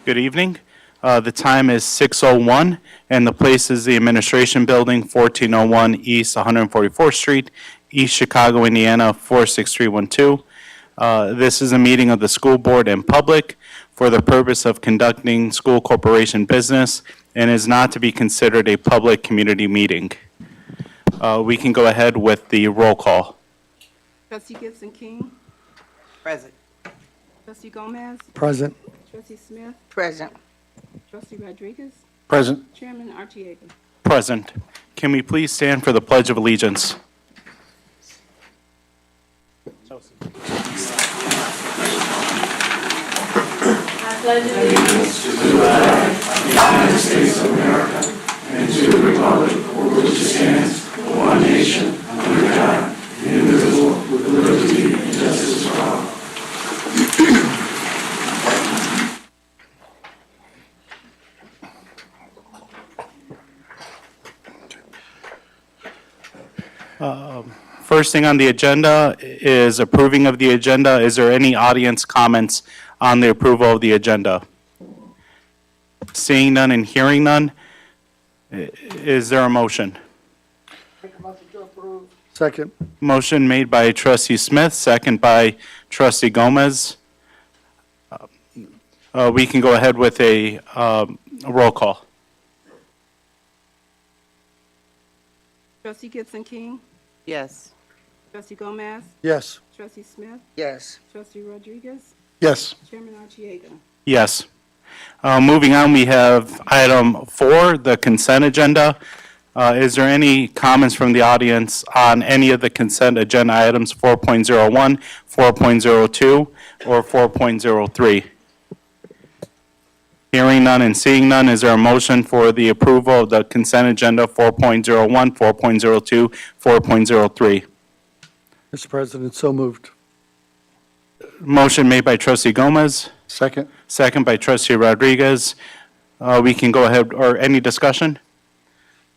Good evening. The time is 6:01, and the place is the Administration Building, 1401 East 144th Street, East Chicago, Indiana, 46312. This is a meeting of the school board and public for the purpose of conducting school corporation business and is not to be considered a public community meeting. We can go ahead with the roll call. Trustee Gibson King. Present. Trustee Gomez. Present. Trustee Smith. Present. Trustee Rodriguez. Present. Chairman Artiega. Present. Can we please stand for the Pledge of Allegiance? United States of America and to the republic for which it stands, one nation, under God, indivisible, with liberty and justice for all. First thing on the agenda is approving of the agenda. Is there any audience comments on the approval of the agenda? Seeing none and hearing none, is there a motion? Second. Motion made by Trustee Smith, second by Trustee Gomez. We can go ahead with a roll call. Trustee Gibson King. Yes. Trustee Gomez. Yes. Trustee Smith. Yes. Trustee Rodriguez. Yes. Chairman Artiega. Yes. Moving on, we have item 4, the consent agenda. Is there any comments from the audience on any of the consent agenda items 4.01, 4.02, or 4.03? Hearing none and seeing none, is there a motion for the approval of the consent agenda 4.01, 4.02, 4.03? Mr. President, so moved. Motion made by Trustee Gomez, Second. second by Trustee Rodriguez. We can go ahead, or any discussion?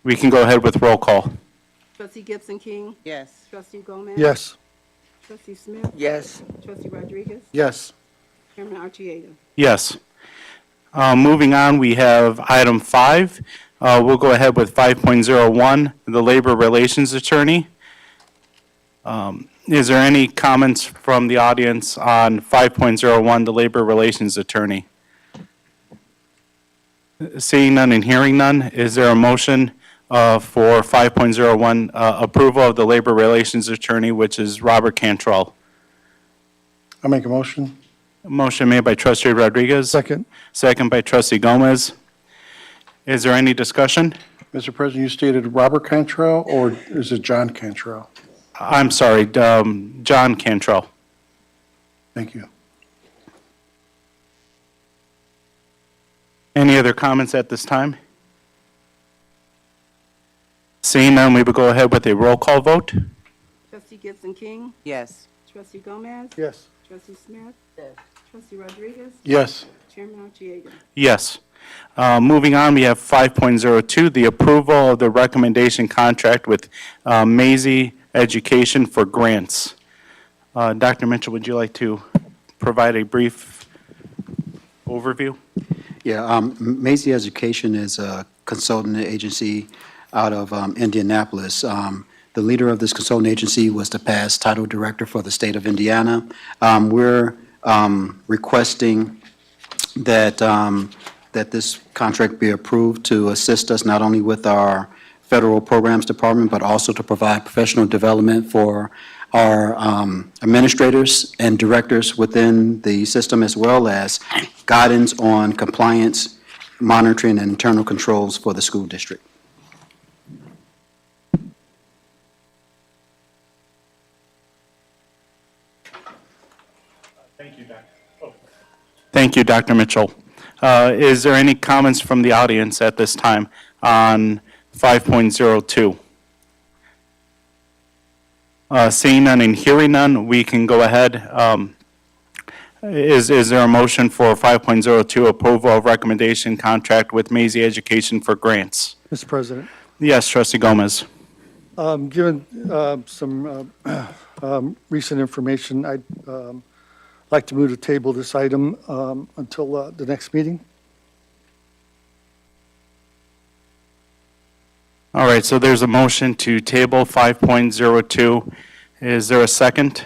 We can go ahead with roll call. Trustee Gibson King. Yes. Trustee Gomez. Yes. Trustee Smith. Yes. Trustee Rodriguez. Yes. Chairman Artiega. Yes. Moving on, we have item 5. We'll go ahead with 5.01, the Labor Relations Attorney. Is there any comments from the audience on 5.01, the Labor Relations Attorney? Seeing none and hearing none, is there a motion for 5.01, approval of the Labor Relations Attorney, which is Robert Cantrell? I'll make a motion. Motion made by Trustee Rodriguez. Second. Second by Trustee Gomez. Is there any discussion? Mr. President, you stated Robert Cantrell, or is it John Cantrell? I'm sorry, John Cantrell. Thank you. Any other comments at this time? Seeing none, we will go ahead with a roll call vote. Trustee Gibson King. Yes. Trustee Gomez. Yes. Trustee Smith. Yes. Trustee Rodriguez. Yes. Chairman Artiega. Yes. Moving on, we have 5.02, the approval of the recommendation contract with Maisy Education for grants. Dr. Mitchell, would you like to provide a brief overview? Yeah, Maisy Education is a consultant agency out of Indianapolis. The leader of this consultant agency was the past title director for the state of Indiana. We're requesting that that this contract be approved to assist us not only with our federal programs department, but also to provide professional development for our administrators and directors within the system, as well as guidance on compliance, monitoring, and internal controls for the school district. Thank you, Dr. Mitchell. Is there any comments from the audience at this time on 5.02? Seeing none and hearing none, we can go ahead. Is there a motion for 5.02, approval of recommendation contract with Maisy Education for grants? Mr. President, Yes, Trustee Gomez. given some recent information, I'd like to move to table this item until the next meeting. All right, so there's a motion to table 5.02. Is there a second?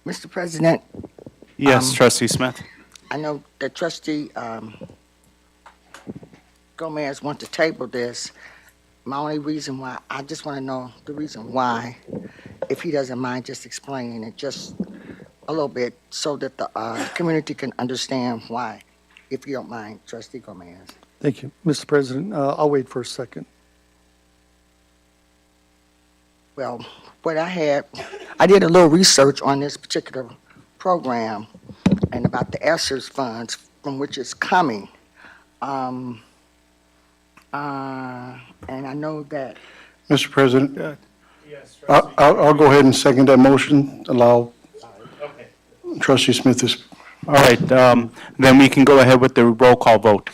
Mr. President, Yes, Trustee Smith. I know that Trustee Gomez wants to table this. My only reason why, I just want to know the reason why, if he doesn't mind just explaining it just a little bit so that the community can understand why, if you don't mind, Trustee Gomez. Thank you. Mr. President, I'll wait for a second. Well, what I did a little research on this particular program and about the ESSERS funds from which it's coming. And I know that, Mr. President, I'll go ahead and second that motion, allow Trustee Smith to. All right, then we can go ahead with the roll call vote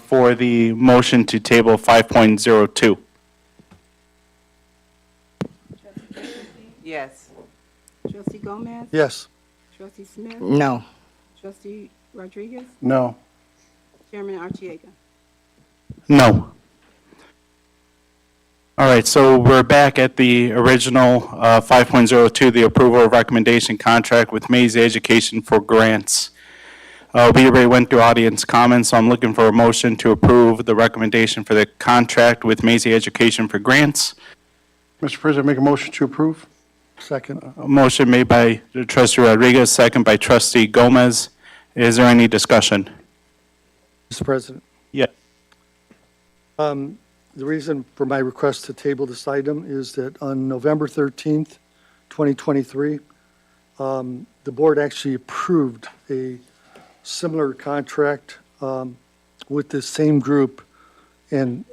for the motion to table 5.02. yes. Trustee Gomez? Yes. Trustee Smith? No. Trustee Rodriguez? No. Chairman Archiega? No. All right, so we're back at the original 5.02, the approval of recommendation contract with Maisy Education for grants. We already went through audience comments, so I'm looking for a motion to approve the recommendation for the contract with Maisy Education for grants. Mr. President, make a motion to approve? Second. A motion made by Trustee Rodriguez, second by Trustee Gomez. Is there any discussion? Mr. President. Yeah. The reason for my request to table this item is that on November 13th, 2023, the board actually approved a similar contract with this same group. And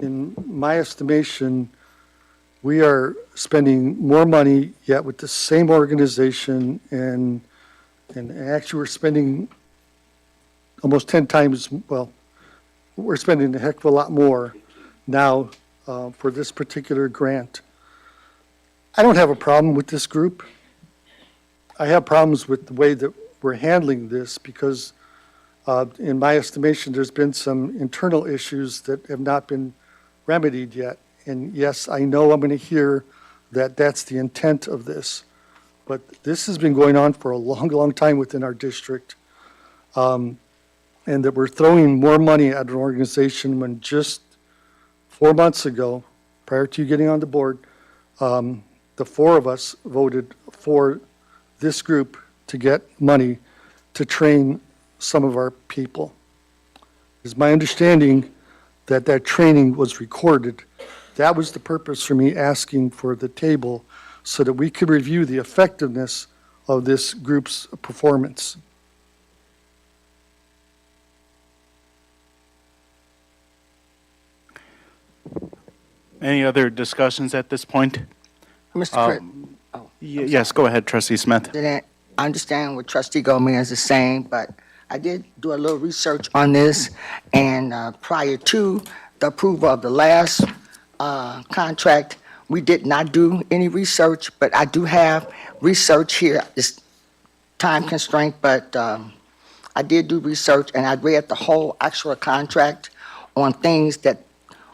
in my estimation, we are spending more money yet with the same organization, and actually we're spending almost 10 times, well, we're spending a heck of a lot more now for this particular grant. I don't have a problem with this group. I have problems with the way that we're handling this because, in my estimation, there's been some internal issues that have not been remedied yet. And yes, I know I'm going to hear that that's the intent of this. But this has been going on for a long, long time within our district. And that we're throwing more money at an organization when just 4 months ago, prior to you getting on the board, the four of us voted for this group to get money to train some of our people. It's my understanding that that training was recorded. That was the purpose for me asking for the table so that we could review the effectiveness of this group's performance. Any other discussions at this point? Mr. Yes, go ahead, Trustee Smith. President, I understand what Trustee Gomez is saying, but I did do a little research on this, and prior to the approval of the last contract, we did not do any research, but I do have research here. It's time constraint, but I did do research, and I read the whole actual contract on things that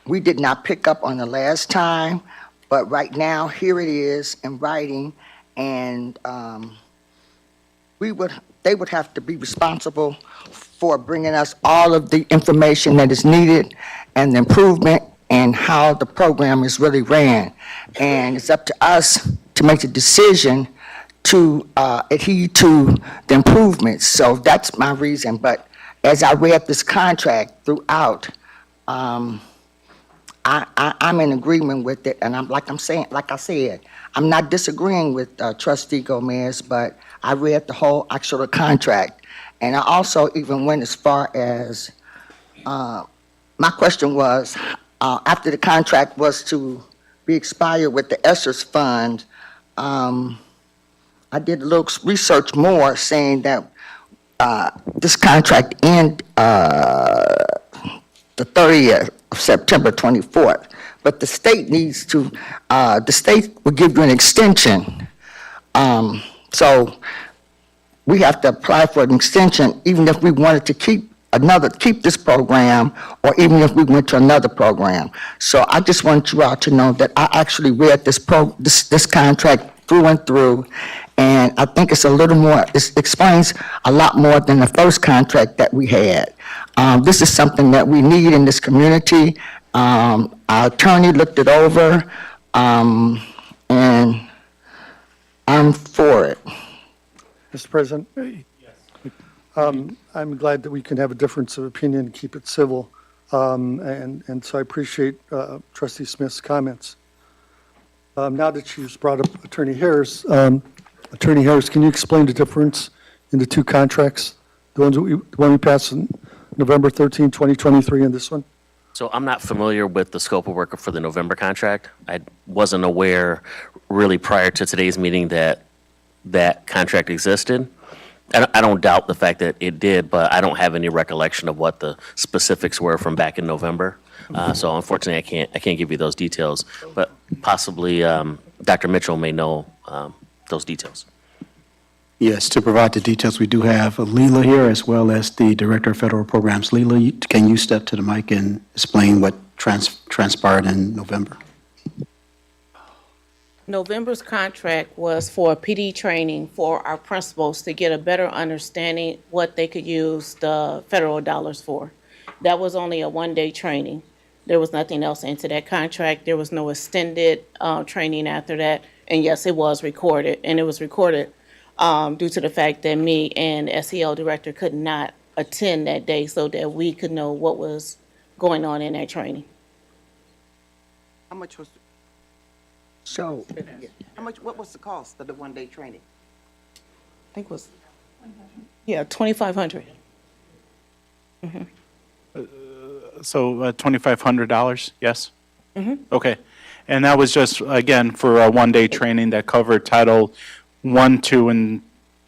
we did not pick up on the last time, but right now, here it is in writing, and they would have to be responsible for bringing us all of the information that is needed and the improvement and how the program is really ran. And it's up to us to make the decision to adhere to the improvements. So that's my reason. But as I read this contract throughout, I'm in agreement with it, and like I said, I'm not disagreeing with Trustee Gomez, but I read the whole actual contract, and I also even went as far as my question was after the contract was to be expired with the ESSERS fund. I did a little research more, saying that this contract ended the 30th of September 24th. But the state needs to, the state will give you an extension So we have to apply for an extension even if we wanted to keep this program, or even if we went to another program. So I just want you all to know that I actually read this contract through and through, and I think it's a little more, it explains a lot more than the first contract that we had. This is something that we need in this community. Our attorney looked it over, and I'm for it. Mr. President? I'm glad that we can have a difference of opinion and keep it civil. And so I appreciate Trustee Smith's comments. Now that she's brought up Attorney Harris, can you explain the difference in the two contracts? The one we passed on November 13, 2023, and this one? So I'm not familiar with the scope of work for the November contract. I wasn't aware really prior to today's meeting that that contract existed. I don't doubt the fact that it did, but I don't have any recollection of what the specifics were from back in November. So unfortunately, I can't give you those details, but possibly Dr. Mitchell may know those details. Yes, to provide the details, we do have Leela here as well as the Director of Federal Programs. Leela, can you step to the mic and explain what transpired in November? November's contract was for PD training for our principals to get a better understanding what they could use the federal dollars for. That was only a one-day training. There was nothing else into that contract. There was no extended training after that. And yes, it was recorded, and it was recorded due to the fact that me and SEL director could not attend that day so that we could know what was going on in that training. How much was, So, what was the cost of the one-day training? I think it was, yeah, $2,500. So $2,500, yes? Okay. And that was just, again, for a one-day training that covered Title 1, 2, and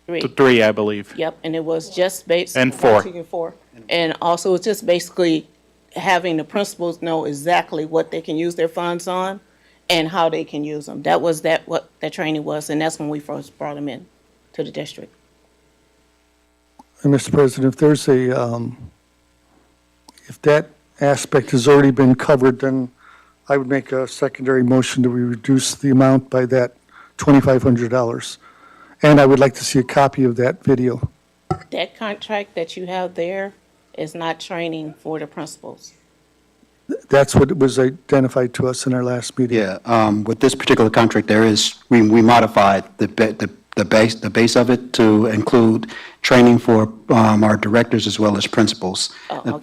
3, I believe. Yep, and it was just based. And 4. 1, 2, and 4. And also, it's just basically having the principals know exactly what they can use their funds on and how they can use them. That was what that training was, and that's when we first brought them in to the district. And Mr. President, if there's if that aspect has already been covered, then I would make a secondary motion that we reduce the amount by that $2,500. And I would like to see a copy of that video. That contract that you have there is not training for the principals. That's what was identified to us in our last meeting. Yeah, with this particular contract, we modified the base of it to include training for our directors as well as principals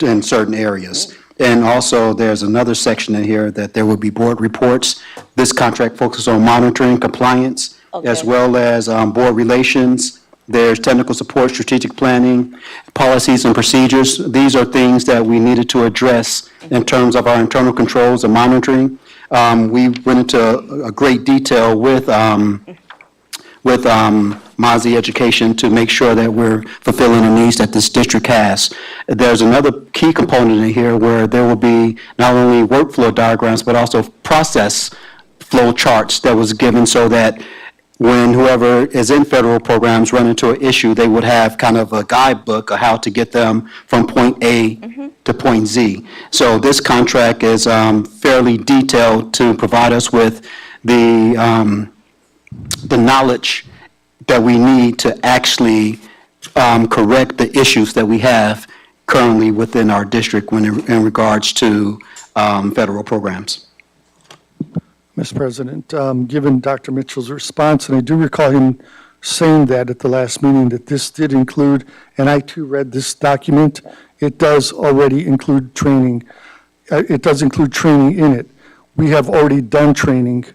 in certain areas. And also, there's another section in here that there will be board reports. This contract focuses on monitoring compliance as well as board relations. There's technical support, strategic planning, policies and procedures. These are things that we needed to address in terms of our internal controls and monitoring. We went into a great detail with Maisy Education to make sure that we're fulfilling the needs that this district has. There's another key component in here where there will be not only workflow diagrams, but also process flow charts that was given so that when whoever is in federal programs run into an issue, they would have kind of a guidebook of how to get them from point A to point Z. So this contract is fairly detailed to provide us with the knowledge that we need to actually correct the issues that we have currently within our district when in regards to federal programs. Mr. President, given Dr. Mitchell's response, and I do recall him saying that at the last meeting, that this did include, and I too read this document, it does already include training. It does include training in it. We have already done training.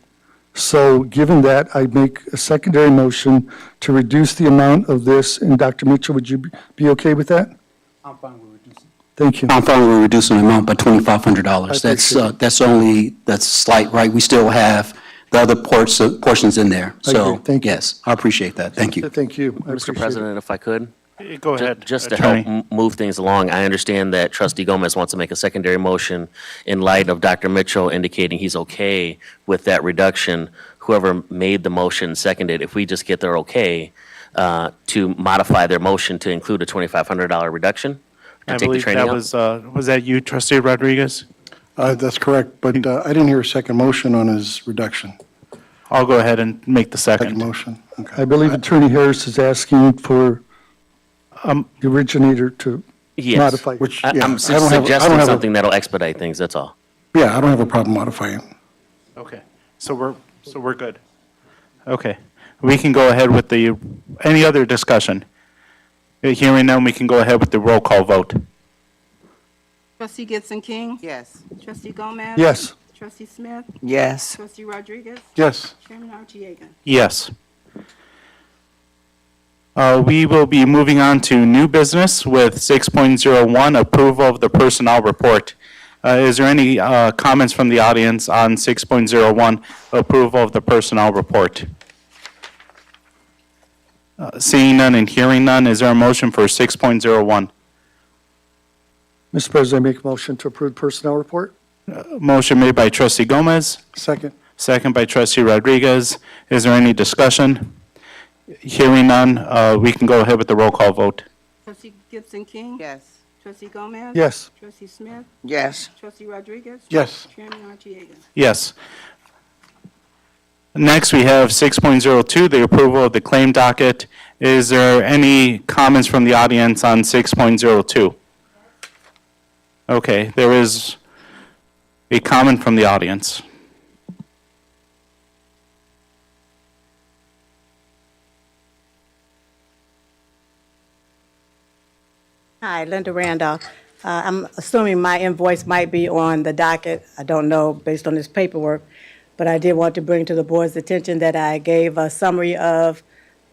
So given that, I make a secondary motion to reduce the amount of this. And Dr. Mitchell, would you be okay with that? I'm fine with reducing. Thank you. I'm fine with reducing the amount by $2,500. appreciate That's slight, right? We still have the other portions in there. I So, agree. Thank you. yes, I appreciate that. Thank you. Thank you. I Mr. appreciate it. President, if I could? Go ahead, Just to Attorney. help move things along, I understand that Trustee Gomez wants to make a secondary motion in light of Dr. Mitchell indicating he's okay with that reduction. whoever made the motion, seconded, if we just get their okay to modify their motion to include a $2,500 reduction to I take the believe training that out? was that you, Trustee Rodriguez? That's correct, but I didn't hear a second motion on his reduction. I'll go ahead and make the Second second. motion. Okay. I believe Attorney Harris is asking for the originator to Yes. modify. Which, I- yeah, I'm I don't have, I don't suggesting have, something that'll expedite things, that's all. yeah, I don't have a problem modifying. Okay, so we're good. Okay, we can go ahead with any other discussion? Hearing none, we can go ahead with the roll call vote. Trustee Gibson King? Yes. Trustee Gomez? Yes. Trustee Smith? Yes. Trustee Rodriguez? Yes. Chairman Archie. Yes. We will be moving on to new business with 6.01, approval of the personnel report. Is there any comments from the audience on 6.01, approval of the personnel report? Seeing none and hearing none, is there a motion for 6.01? Mr. President, I make a motion to approve personnel report. Motion made by Trustee Gomez, Second. second by Trustee Rodriguez. Is there any discussion? Hearing none, we can go ahead with the roll call vote. Trustee Gibson King? Yes. Trustee Gomez? Yes. Trustee Smith? Yes. Trustee Rodriguez? Yes. Chairman Archie. Yes. Next, we have 6.02, the approval of the claim docket. Is there any comments from the audience on 6.02? Okay, there is a comment from the audience. Hi, Linda Randolph. I'm assuming my invoice might be on the docket. I don't know based on this paperwork, but I did want to bring to the board's attention that I gave a summary of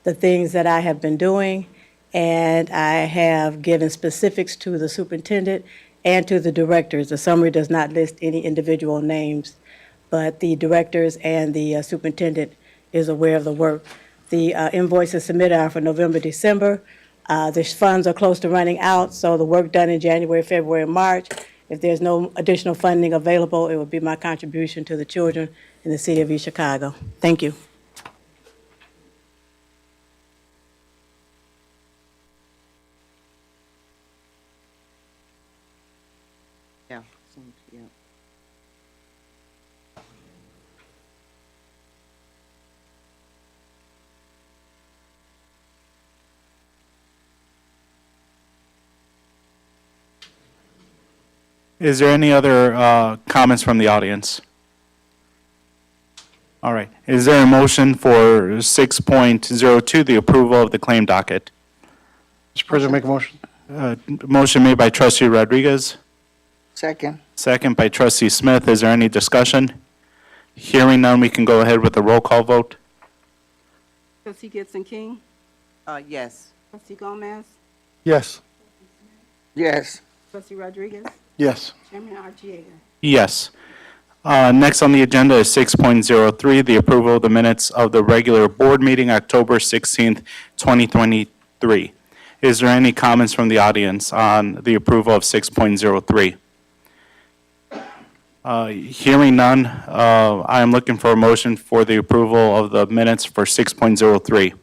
the things that I have been doing, and I have given specifics to the superintendent and to the directors. The summary does not list any individual names, but the directors and the superintendent is aware of the work. The invoices submitted are for November, December. The funds are close to running out, so the work done in January, February, and March, if there's no additional funding available, it would be my contribution to the children in the city of East Chicago. Thank you. Yeah. Yeah. Is there any other comments from the audience? All right. Is there a motion for 6.02, the approval of the claim docket? Mr. President, make a motion. Motion made by Trustee Rodriguez, Second. second by Trustee Smith. Is there any discussion? Hearing none, we can go ahead with the roll call vote. Trustee Gibson King? Yes. Trustee Gomez? Yes. Yes. Trustee Rodriguez? Yes. Chairman Archie. Yes. Next on the agenda is 6.03, the approval of the minutes of the regular board meeting, October 16th, 2023. Is there any comments from the audience on the approval of 6.03? Hearing none, I am looking for a motion for the approval of the minutes for 6.03.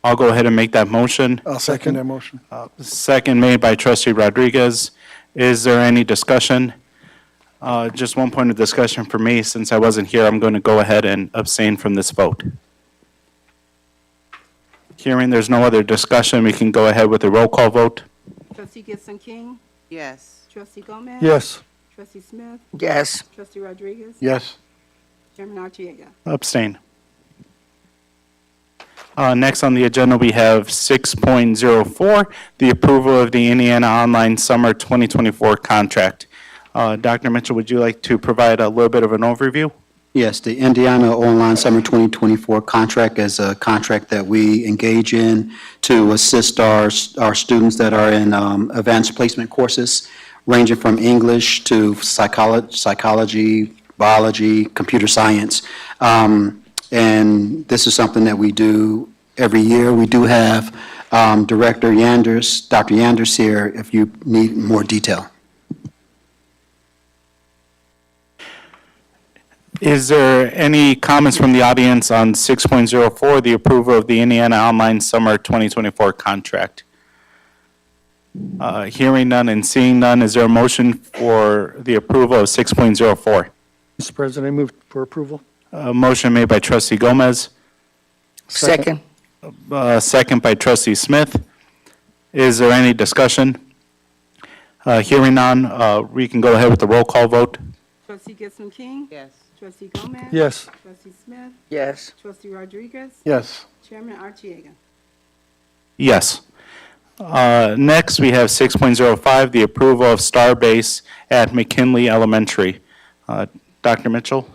I'll go ahead and make that motion. I'll second that motion. Second made by Trustee Rodriguez. Is there any discussion? Just one point of discussion for me. Since I wasn't here, I'm going to go ahead and abstain from this vote. Hearing there's no other discussion, we can go ahead with the roll call vote. Trustee Gibson King? Yes. Trustee Gomez? Yes. Trustee Smith? Yes. Trustee Rodriguez? Yes. Chairman Archie. Abstain. Next on the agenda, we have 6.04, the approval of the Indiana Online Summer 2024 contract. Dr. Mitchell, would you like to provide a little bit of an overview? Yes, the Indiana Online Summer 2024 contract is a contract that we engage in to assist our students that are in advanced placement courses, ranging from English to psychology, biology, computer science. And this is something that we do every year. We do have Dr. Yanders here if you need more detail. Is there any comments from the audience on 6.04, the approval of the Indiana Online Summer 2024 contract? Hearing none and seeing none, is there a motion for the approval of 6.04? Mr. President, I move for approval. Motion made by trustee Gomez, Second. second by trustee Smith. Is there any discussion? Hearing none, we can go ahead with the roll call vote. Trustee Gibson King? Yes. Trustee Gomez? Yes. Trustee Smith? Yes. Trustee Rodriguez? Yes. Chairman Archiega? Yes. Next, we have 6.05, the approval of Starbase at McKinley Elementary. Dr. Mitchell?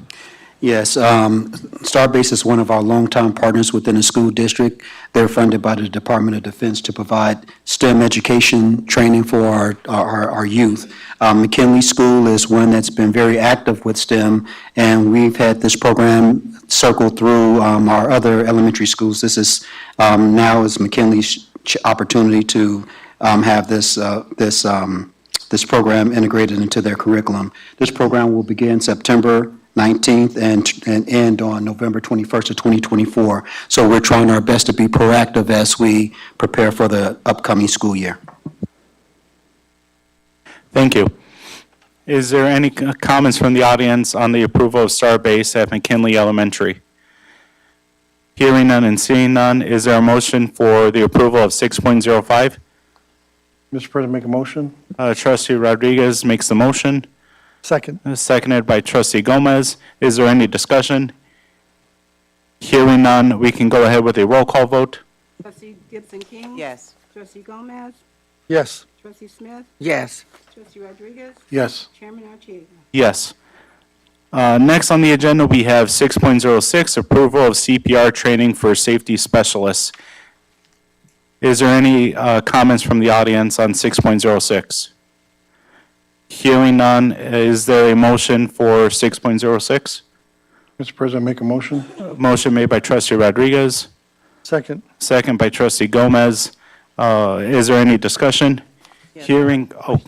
Yes, Starbase is one of our longtime partners within the school district. They're funded by the Department of Defense to provide STEM education training for our youth. McKinley School is one that's been very active with STEM, and we've had this program circle through our other elementary schools. This is now is McKinley's opportunity to have this program integrated into their curriculum. This program will begin September 19th and end on November 21st of 2024. So we're trying our best to be proactive as we prepare for the upcoming school year. Thank you. Is there any comments from the audience on the approval of Starbase at McKinley Elementary? Hearing none and seeing none, is there a motion for the approval of 6.05? Mr. President, make a motion? Trustee Rodriguez makes the motion, Second. seconded by trustee Gomez. Is there any discussion? Hearing none, we can go ahead with a roll call vote. Trustee Gibson King? Yes. Trustee Gomez? Yes. Trustee Smith? Yes. Trustee Rodriguez? Yes. Chairman Archiega? Yes. Next on the agenda, we have 6.06, approval of CPR training for safety specialists. Is there any comments from the audience on 6.06? Hearing none, is there a motion for 6.06? Mr. President, make a motion? Motion made by trustee Rodriguez, Second. second by trustee Gomez. Is there any discussion? Yes. Hearing, Mr.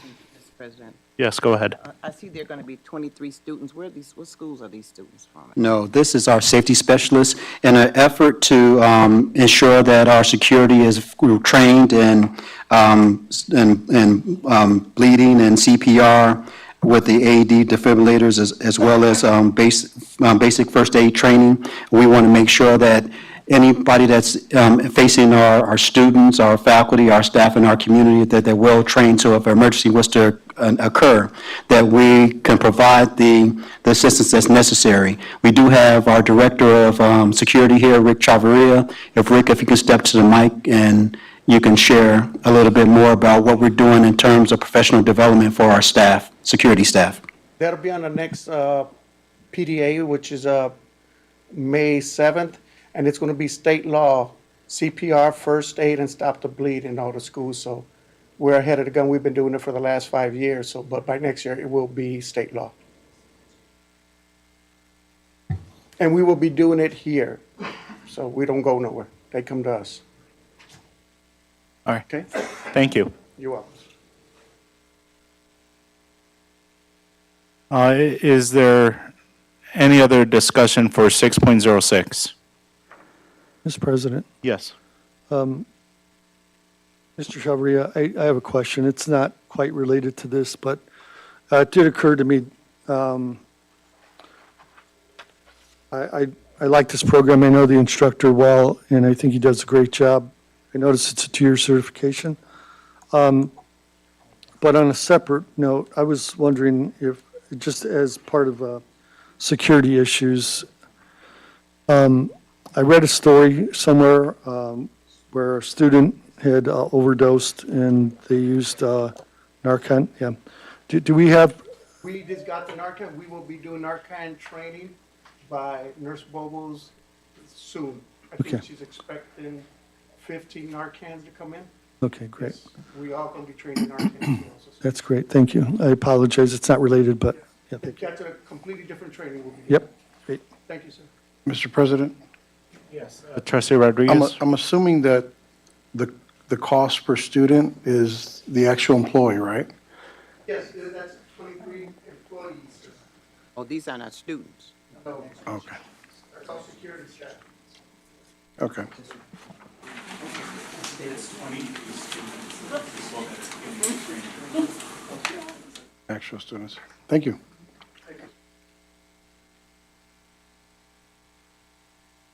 President, yes, go ahead. I see there are going to be 23 students. What schools are these students from? No, this is our safety specialist in an effort to ensure that our security is trained in bleeding and CPR with the AED defibrillators as well as basic first aid training. We want to make sure that anybody that's facing our students, our faculty, our staff, and our community, that they're well trained, so if an emergency was to occur, that we can provide the assistance that's necessary. We do have our Director of Security here, Rick Chavarria. Rick, if you can step to the mic and you can share a little bit more about what we're doing in terms of professional development for our staff, security staff. That'll be on the next PDA, which is May 7th, and it's going to be state law, CPR, first aid, and stop the bleed in all the schools. So we're ahead of the gun. We've been doing it for the last 5 years, but by next year, it will be state law. And we will be doing it here, so we don't go nowhere. They come to us. All right, Okay? thank you. You're welcome. Is there any other discussion for 6.06? Mr. President, Yes. Mr. Chavarria, I have a question. It's not quite related to this, but it did occur to me, I like this program. I know the instructor well, and I think he does a great job. I noticed it's a 2-year certification. But on a separate note, I was wondering if, just as part of security issues, I read a story somewhere where a student had overdosed and they used Narcan. Yeah. Do we have, We just got the Narcan. We will be doing Narcan training by Nurse Bobo's soon. I think Okay. she's expecting 15 Narcans to come in. okay, great. Yes, we all going to be training Narcans. Also. That's great. Thank you. I apologize. It's not related, but, yeah, thank you. That's a completely different training we'll be doing. Yep, great. Thank you, sir. Mr. President, Yes. Trustee Rodriguez? I'm assuming that the cost per student is the actual employee, right? Yes, that's 23 employees. Oh, these are not students. Okay. Okay. Actual students. Thank you.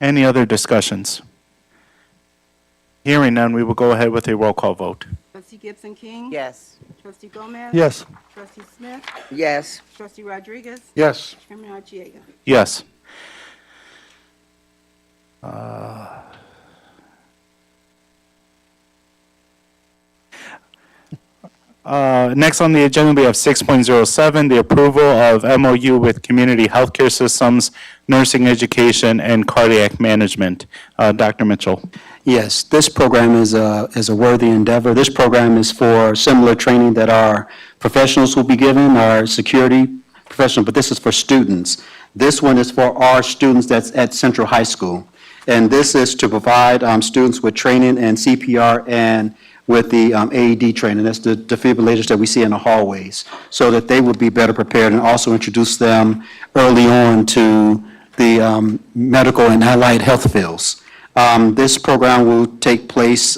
Any other discussions? Hearing none, we will go ahead with a roll call vote. Trustee Gibson King? Yes. Trustee Gomez? Yes. Trustee Smith? Yes. Trustee Rodriguez? Yes. Chairman Archiega? Yes. Next on the agenda, we have 6.07, the approval of MOU with Community Healthcare Systems, Nursing Education, and Cardiac Management. Dr. Mitchell. Yes, this program is a worthy endeavor. This program is for similar training that our professionals will be given, our security professionals, but this is for students. This one is for our students that's at Central High School. And this is to provide students with training in CPR and with the AED training. That's the defibrillators that we see in the hallways, so that they would be better prepared, and also introduce them early on to the medical and allied health fields. This program will take place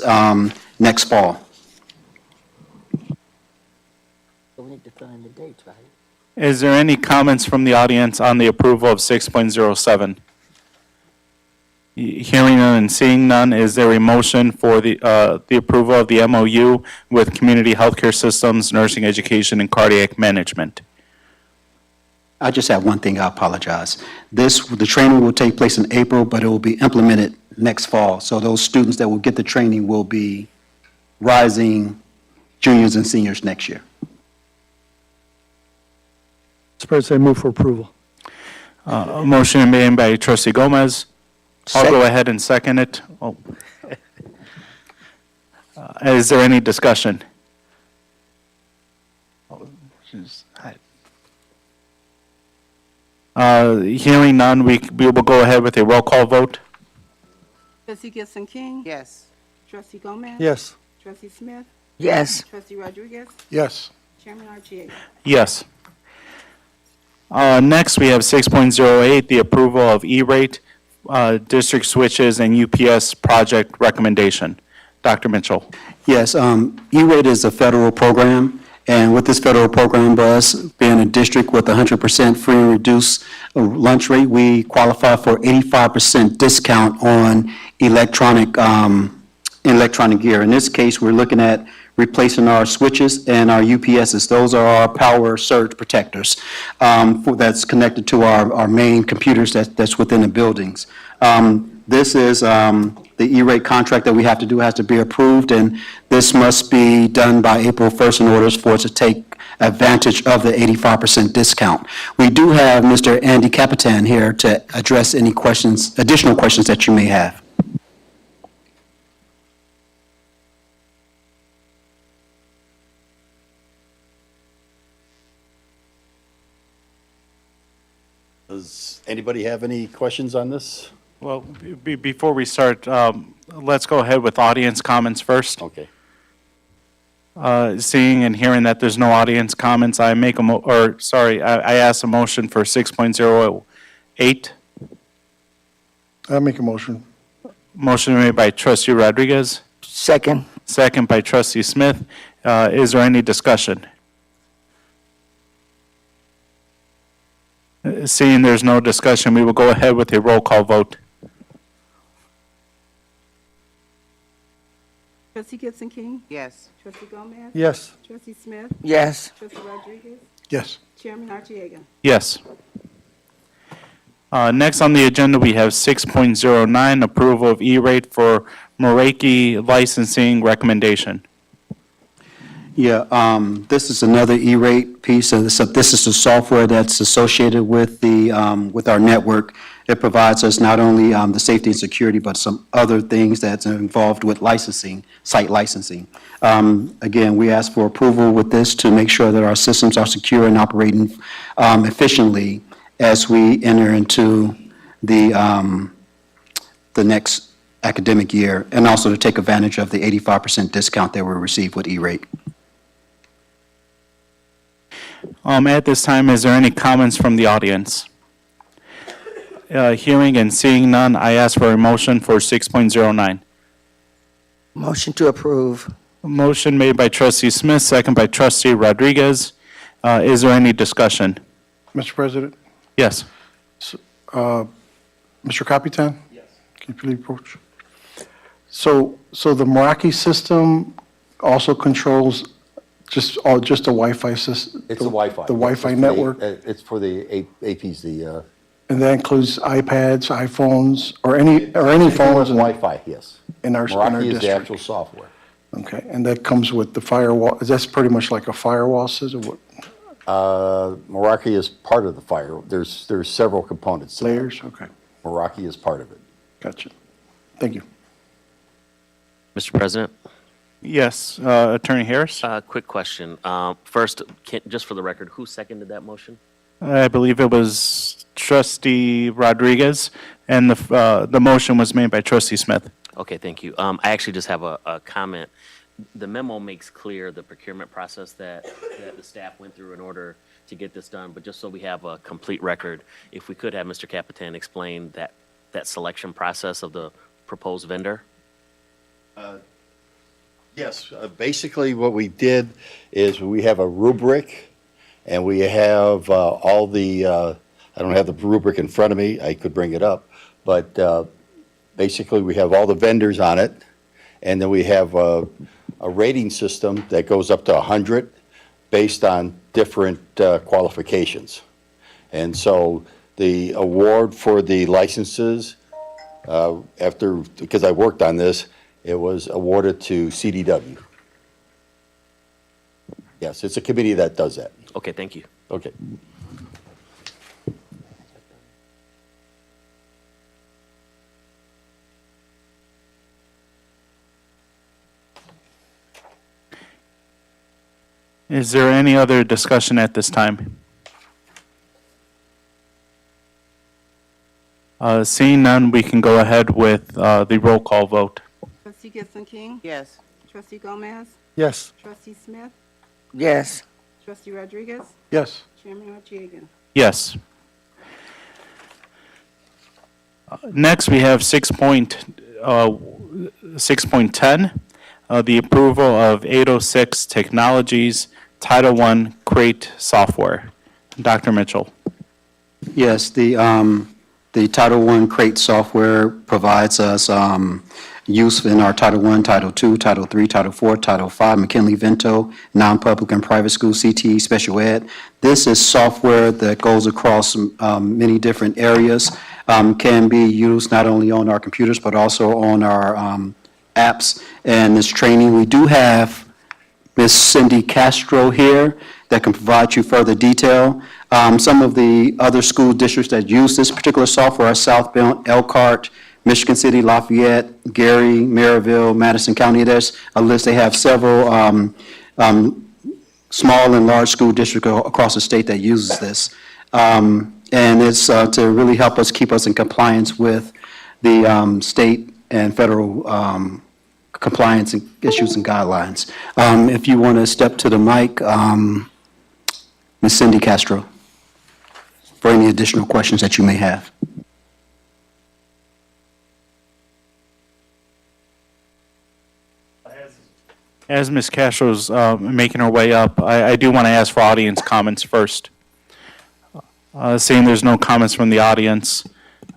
next fall. So we need to find the dates, right? Is there any comments from the audience on the approval of 6.07? Hearing none and seeing none, is there a motion for the approval of the MOU with Community Healthcare Systems, Nursing Education, and Cardiac Management? I just have one thing, I apologize. The training will take place in April, but it will be implemented next fall. So those students that will get the training will be rising juniors and seniors next year. Mr. President, I move for approval. A motion made by Trustee Gomez. I'll go ahead and second it. Oh. Is there any discussion? Hearing none, we will go ahead with a roll call vote. Trustee Gibson King? Yes. Trustee Gomez? Yes. Trustee Smith? Yes. Trustee Rodriguez? Yes. Chairman Archiega? Yes. Next, we have 6.08, the approval of E-rate, district switches, and UPS project recommendation. Dr. Mitchell. Yes, E-rate is a federal program, and with this federal program, for us being a district with 100% free and reduced lunch rate, we qualify for 85% discount on electronic gear. In this case, we're looking at replacing our switches and our UPSs. Those are our power surge protectors that's connected to our main computers that's within the buildings. This is the E-rate contract that we have to do has to be approved, and this must be done by April 1st in order for it to take advantage of the 85% discount. We do have Mr. Andy Capitan here to address any questions, additional questions that you may have. Does anybody have any questions on this? Well, before we start, let's go ahead with audience comments first. Okay. Seeing and hearing that there's no audience comments, I ask a motion for 6.08. I make a motion. Motion made by Trustee Rodriguez, Second. second by Trustee Smith. Is there any discussion? Seeing there's no discussion, we will go ahead with a roll call vote. Trustee Gibson King? Yes. Trustee Gomez? Yes. Trustee Smith? Yes. Trustee Rodriguez? Yes. Chairman Archiega? Yes. Next on the agenda, we have 6.09, approval of E-rate for Meraki licensing recommendation. Yeah, this is another E-rate piece. So this is the software that's associated with with our network. It provides us not only the safety and security, but some other things that's involved with licensing, site licensing. Again, we ask for approval with this to make sure that our systems are secure and operating efficiently as we enter into the next academic year, and also to take advantage of the 85% discount that we receive with E-rate. At this time, is there any comments from the audience? Hearing and seeing none, I ask for a motion for 6.09. Motion to approve. Motion made by trustee Smith, second by trustee Rodriguez. Is there any discussion? Mr. President? Yes. Mr. Capitan? Yes. Can you please approach? So the Meraki system also controls just a Wi-Fi system? It's a Wi-Fi. The Wi-Fi network? It's for the APs, And that includes iPads, iPhones, or any phones Wi-Fi, yes. in our Meraki is the district? actual software. Okay, and that comes with the firewall, that's pretty much like a firewall system, what, Meraki is part of the fire. There's several components to that. layers? Okay, Meraki is part of it. gotcha. Thank you. Mr. President, Yes, Attorney Harris? quick question. First, just for the record, who seconded that motion? I believe it was trustee Rodriguez, and the motion was made by trustee Smith. Okay, thank you. I actually just have a comment. The memo makes clear the procurement process that the staff went through in order to get this done, but just so we have a complete record, if we could have Mr. Capitan explain that selection process of the proposed vendor? Yes, basically what we did is we have a rubric, and we have all the, I don't have the rubric in front of me, I could bring it up, but basically we have all the vendors on it, and then we have a rating system that goes up to 100 based on different qualifications. And so the award for the licenses, because I worked on this, it was awarded to CDW. Yes, it's a committee that does that. Okay, thank you. Okay. Is there any other discussion at this time? Seeing none, we can go ahead with the roll call vote. Trustee Gibson King? Yes. Trustee Gomez? Yes. Trustee Smith? Yes. Trustee Rodriguez? Yes. Chairman Archiega? Yes. Next, we have 6.10, the approval of 806 Technologies Title I Crate software. Dr. Mitchell. Yes, the Title I Crate software provides us use in our Title I, Title II, Title III, Title IV, Title V, McKinley-Vento, non-public and private school, CTE, special ed. This is software that goes across many different areas, can be used not only on our computers, but also on our apps. And this training, we do have Ms. Cindy Castro here that can provide you further detail. Some of the other school districts that use this particular software are South Bend, Elkhart, Michigan City, Lafayette, Gary, Maryville, Madison County. There's a list. They have several small and large school districts across the state that uses this. And it's to really help us keep us in compliance with the state and federal compliance issues and guidelines. If you want to step to the mic, Ms. Cindy Castro, for any additional questions that you may have. As Ms. Castro's making her way up, I do want to ask for audience comments first. Seeing there's no comments from the audience,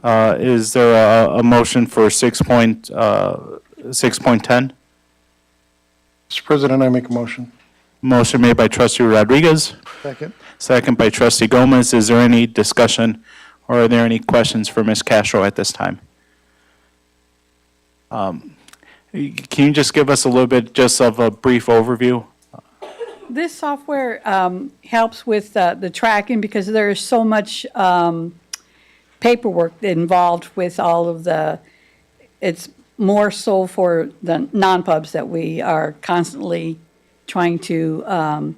is there a motion for 6.10? Mr. President, I make a motion. Motion made by trustee Rodriguez, Second. second by trustee Gomez. Is there any discussion or are there any questions for Ms. Castro at this time? Can you just give us a little bit just of a brief overview? This software helps with the tracking because there is so much paperwork involved with all of it's more so for the non-pubs that we are constantly trying to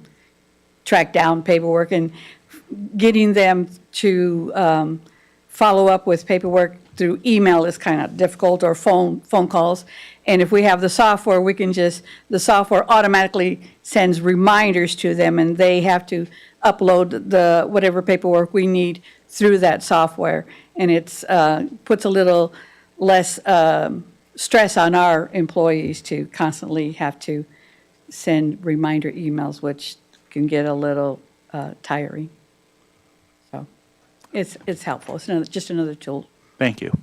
track down paperwork and getting them to follow up with paperwork through email is kind of difficult, or phone calls. And if we have the software, the software automatically sends reminders to them, and they have to upload whatever paperwork we need through that software. and it's, puts a little less stress on our employees to constantly have to send reminder emails, which can get a little tiring. So it's helpful. It's just another tool. Thank you.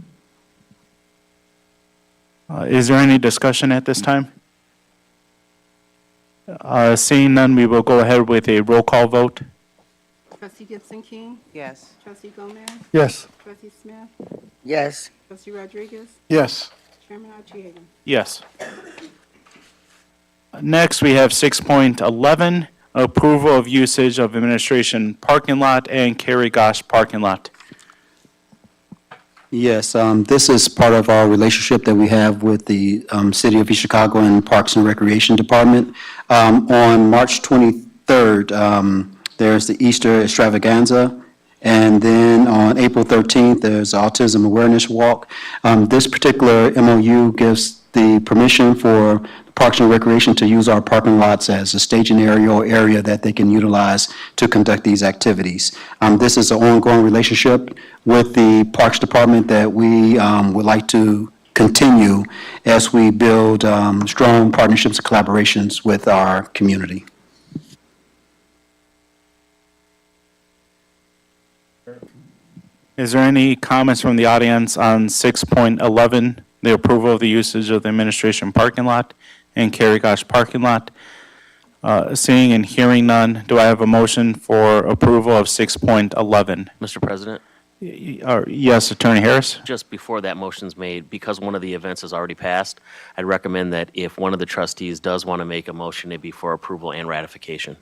Is there any discussion at this time? Seeing none, we will go ahead with a roll call vote. Trustee Gibson King? Yes. Trustee Gomez? Yes. Trustee Smith? Yes. Trustee Rodriguez? Yes. Chairman Archiega? Yes. Next, we have 6.11, approval of usage of administration parking lot and Kerry Gosh parking lot. Yes, this is part of our relationship that we have with the City of East Chicago and Parks and Recreation Department. On March 23rd, there's the Easter extravaganza, and then on April 13th, there's Autism Awareness Walk. This particular MOU gives the permission for Parks and Recreation to use our parking lots as a staging area or area that they can utilize to conduct these activities. This is an ongoing relationship with the Parks Department that we would like to continue as we build strong partnerships and collaborations with our community. Is there any comments from the audience on 6.11, the approval of the usage of the administration parking lot and Kerry Gosh parking lot? Seeing and hearing none, do I have a motion for approval of 6.11? Mr. President, Yes, Attorney Harris? just before that motion's made, because one of the events has already passed, I'd recommend that if one of the trustees does want to make a motion, it be for approval and ratification.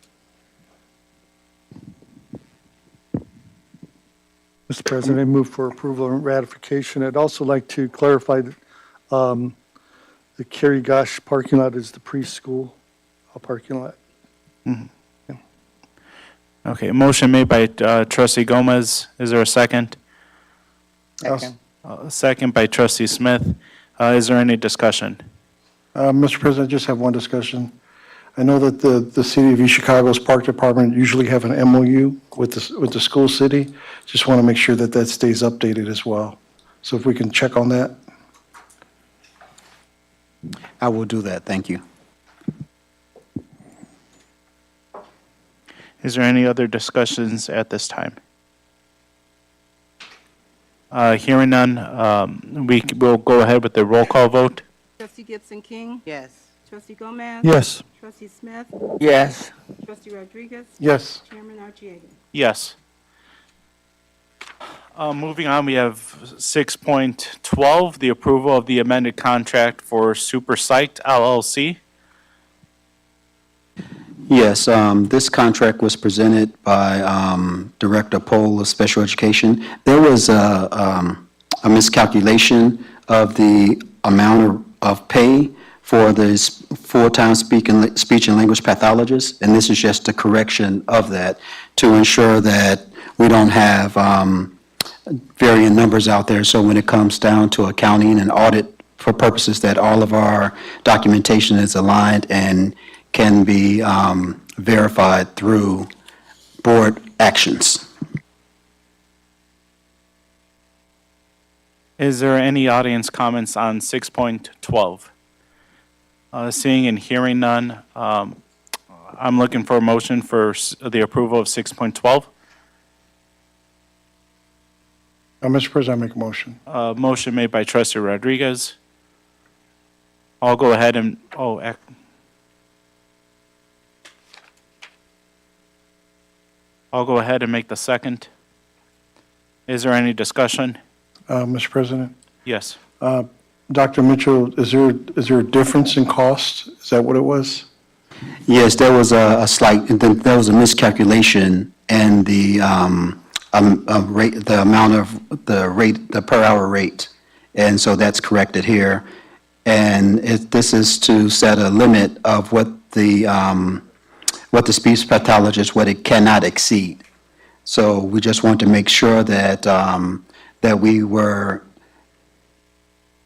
Mr. President, I move for approval and ratification. I'd also like to clarify that the Kerry Gosh parking lot is the preschool parking lot. Okay, motion made by Trustee Gomez. Is there a second? Second. Second by Trustee Smith. Is there any discussion? Mr. President, I just have one discussion. I know that the City of East Chicago's Park Department usually have an MOU with the school city. Just want to make sure that that stays updated as well. So if we can check on that. I will do that, thank you. Is there any other discussions at this time? Hearing none, we will go ahead with the roll call vote. Trustee Gibson King? Yes. Trustee Gomez? Yes. Trustee Smith? Yes. Trustee Rodriguez? Yes. Chairman Archiega? Yes. Moving on, we have 6.12, the approval of the amended contract for Supersite LLC. Yes, this contract was presented by Director Pohl of Special Education. There was a miscalculation of the amount of pay for this full-time speech and language pathologist, and this is just a correction of that to ensure that we don't have varying numbers out there. So when it comes down to accounting and audit for purposes, that all of our documentation is aligned and can be verified through board actions. Is there any audience comments on 6.12? Seeing and hearing none, I'm looking for a motion for the approval of 6.12. Mr. President, I make a motion. Motion made by Trustee Rodriguez. I'll go ahead and, I'll go ahead and make the second. Is there any discussion? Mr. President? Yes. Dr. Mitchell, is there a difference in cost? Is that what it was? Yes, there was a slight, there was a miscalculation in the rate, the amount of the rate, the per hour rate. And so that's corrected here. And this is to set a limit of what the speech pathologist, what it cannot exceed. So we just want to make sure that, that we were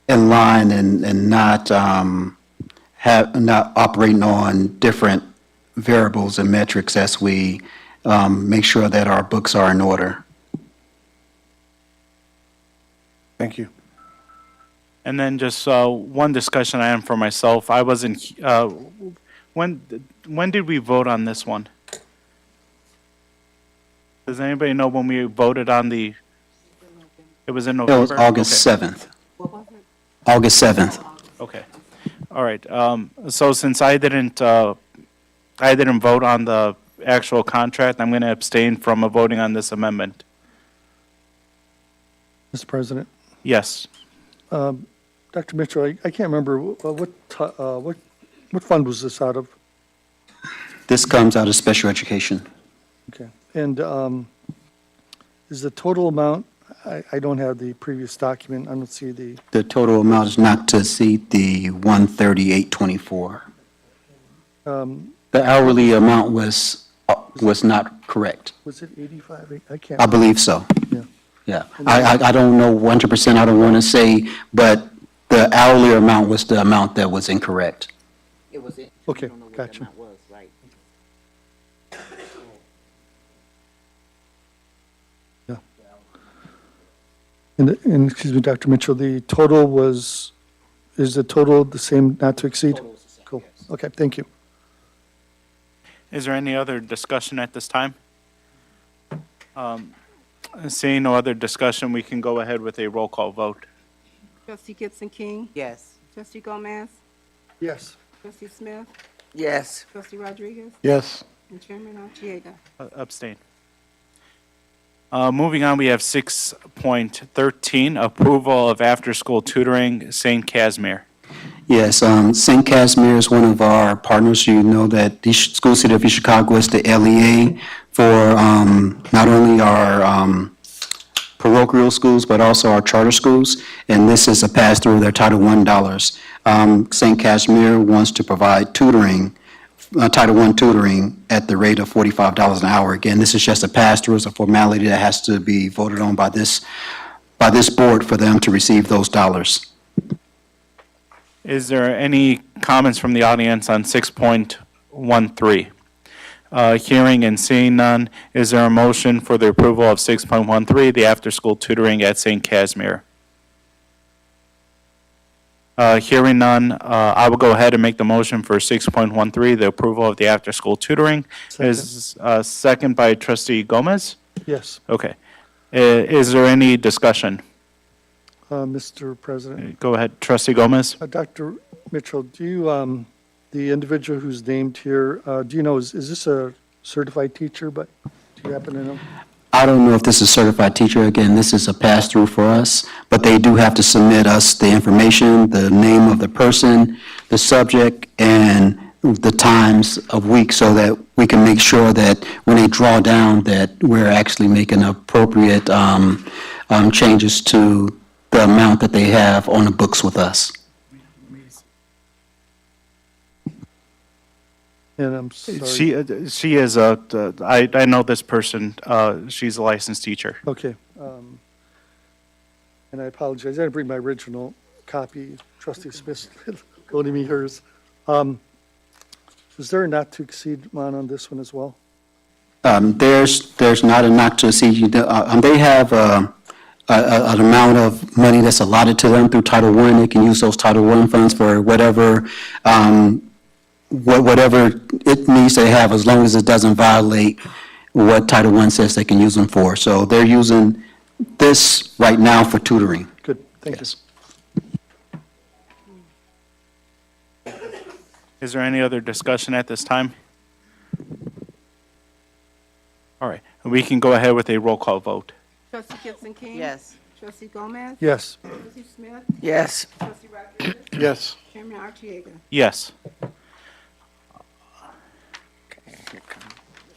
in line and not, not operating on different variables and metrics as we make sure that our books are in order. Thank you. And then just one discussion item for myself. I wasn't, when did we vote on this one? Does anybody know when we voted on the, it was in It November? was August Okay. 7th. August 7th. Okay, all right. So since I didn't vote on the actual contract, I'm going to abstain from voting on this amendment. Mr. President. Yes. Dr. Mitchell, I can't remember, what fund was this out of? This comes out of special education. Okay. And is the total amount, I don't have the previous document, I don't see the, The total amount is not to exceed the 138.24. The hourly amount was not correct. was it 85? I can't. I believe so. Yeah. Yeah. I don't know 100%, I don't want to say, but the hourly amount was the amount that was incorrect. It was it. Okay, I don't know what the gotcha. amount was, right. And excuse me, Dr. Mitchell, the total was, is the total the same, not to exceed? Total was the same, Cool. yes. Okay, thank you. Is there any other discussion at this time? Seeing no other discussion, we can go ahead with a roll call vote. Trustee Gibson King? Yes. Trustee Gomez? Yes. Trustee Smith? Yes. Trustee Rodriguez? Yes. And Chairman Archiega? Abstain. Moving on, we have 6.13, approval of after-school tutoring, St. Casmir. Yes, St. Casmir is one of our partners. You know that the School City of East Chicago is the LEA for not only our parochial schools, but also our charter schools, and this is a pass-through of their Title I dollars. St. Casmir wants to provide tutoring, Title I tutoring at the rate of $45 an hour. Again, this is just a pass-through, it's a formality that has to be voted on by this board for them to receive those dollars. Is there any comments from the audience on 6.13? Hearing and seeing none, is there a motion for the approval of 6.13, the after-school tutoring at St. Casmir? Hearing none, I will go ahead and make the motion for 6.13, the approval of the after-school tutoring. Is second by Trustee Gomez? Yes. Okay. Is there any discussion? Mr. President. Go ahead, Trustee Gomez. Dr. Mitchell, do you, the individual who's named here, do you know, is this a certified teacher, but do you happen to know? I don't know if this is a certified teacher. Again, this is a pass-through for us, but they do have to submit us the information, the name of the person, the subject, and the times of week so that we can make sure that when they draw down that we're actually making appropriate changes to the amount that they have on the books with us. And I'm sorry. She is I know this person, she's a licensed teacher. Okay. And I apologize, I didn't bring my original copy. Trustee Smith loaning me hers. Is there a not to exceed amount on this one as well? There's not a not to exceed. They have an amount of money that's allotted to them through Title I. They can use those Title I funds for whatever it needs to have, as long as it doesn't violate what Title I says they can use them for. So they're using this right now for tutoring. Good, thank you. Is there any other discussion at this time? All right, we can go ahead with a roll call vote. Trustee Gibson King? Yes. Trustee Gomez? Yes. Trustee Smith? Yes. Trustee Rodriguez? Yes. Chairman Archiega? Yes.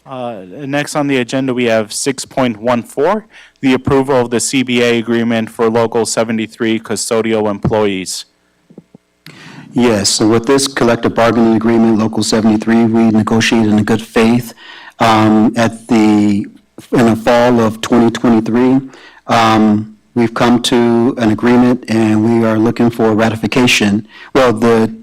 Next on the agenda, we have 6.14, the approval of the CBA agreement for Local 73 custodial employees. Yes, so with this collective bargaining agreement, Local 73, we negotiated in good faith in the fall of 2023. We've come to an agreement and we are looking for ratification. Well, the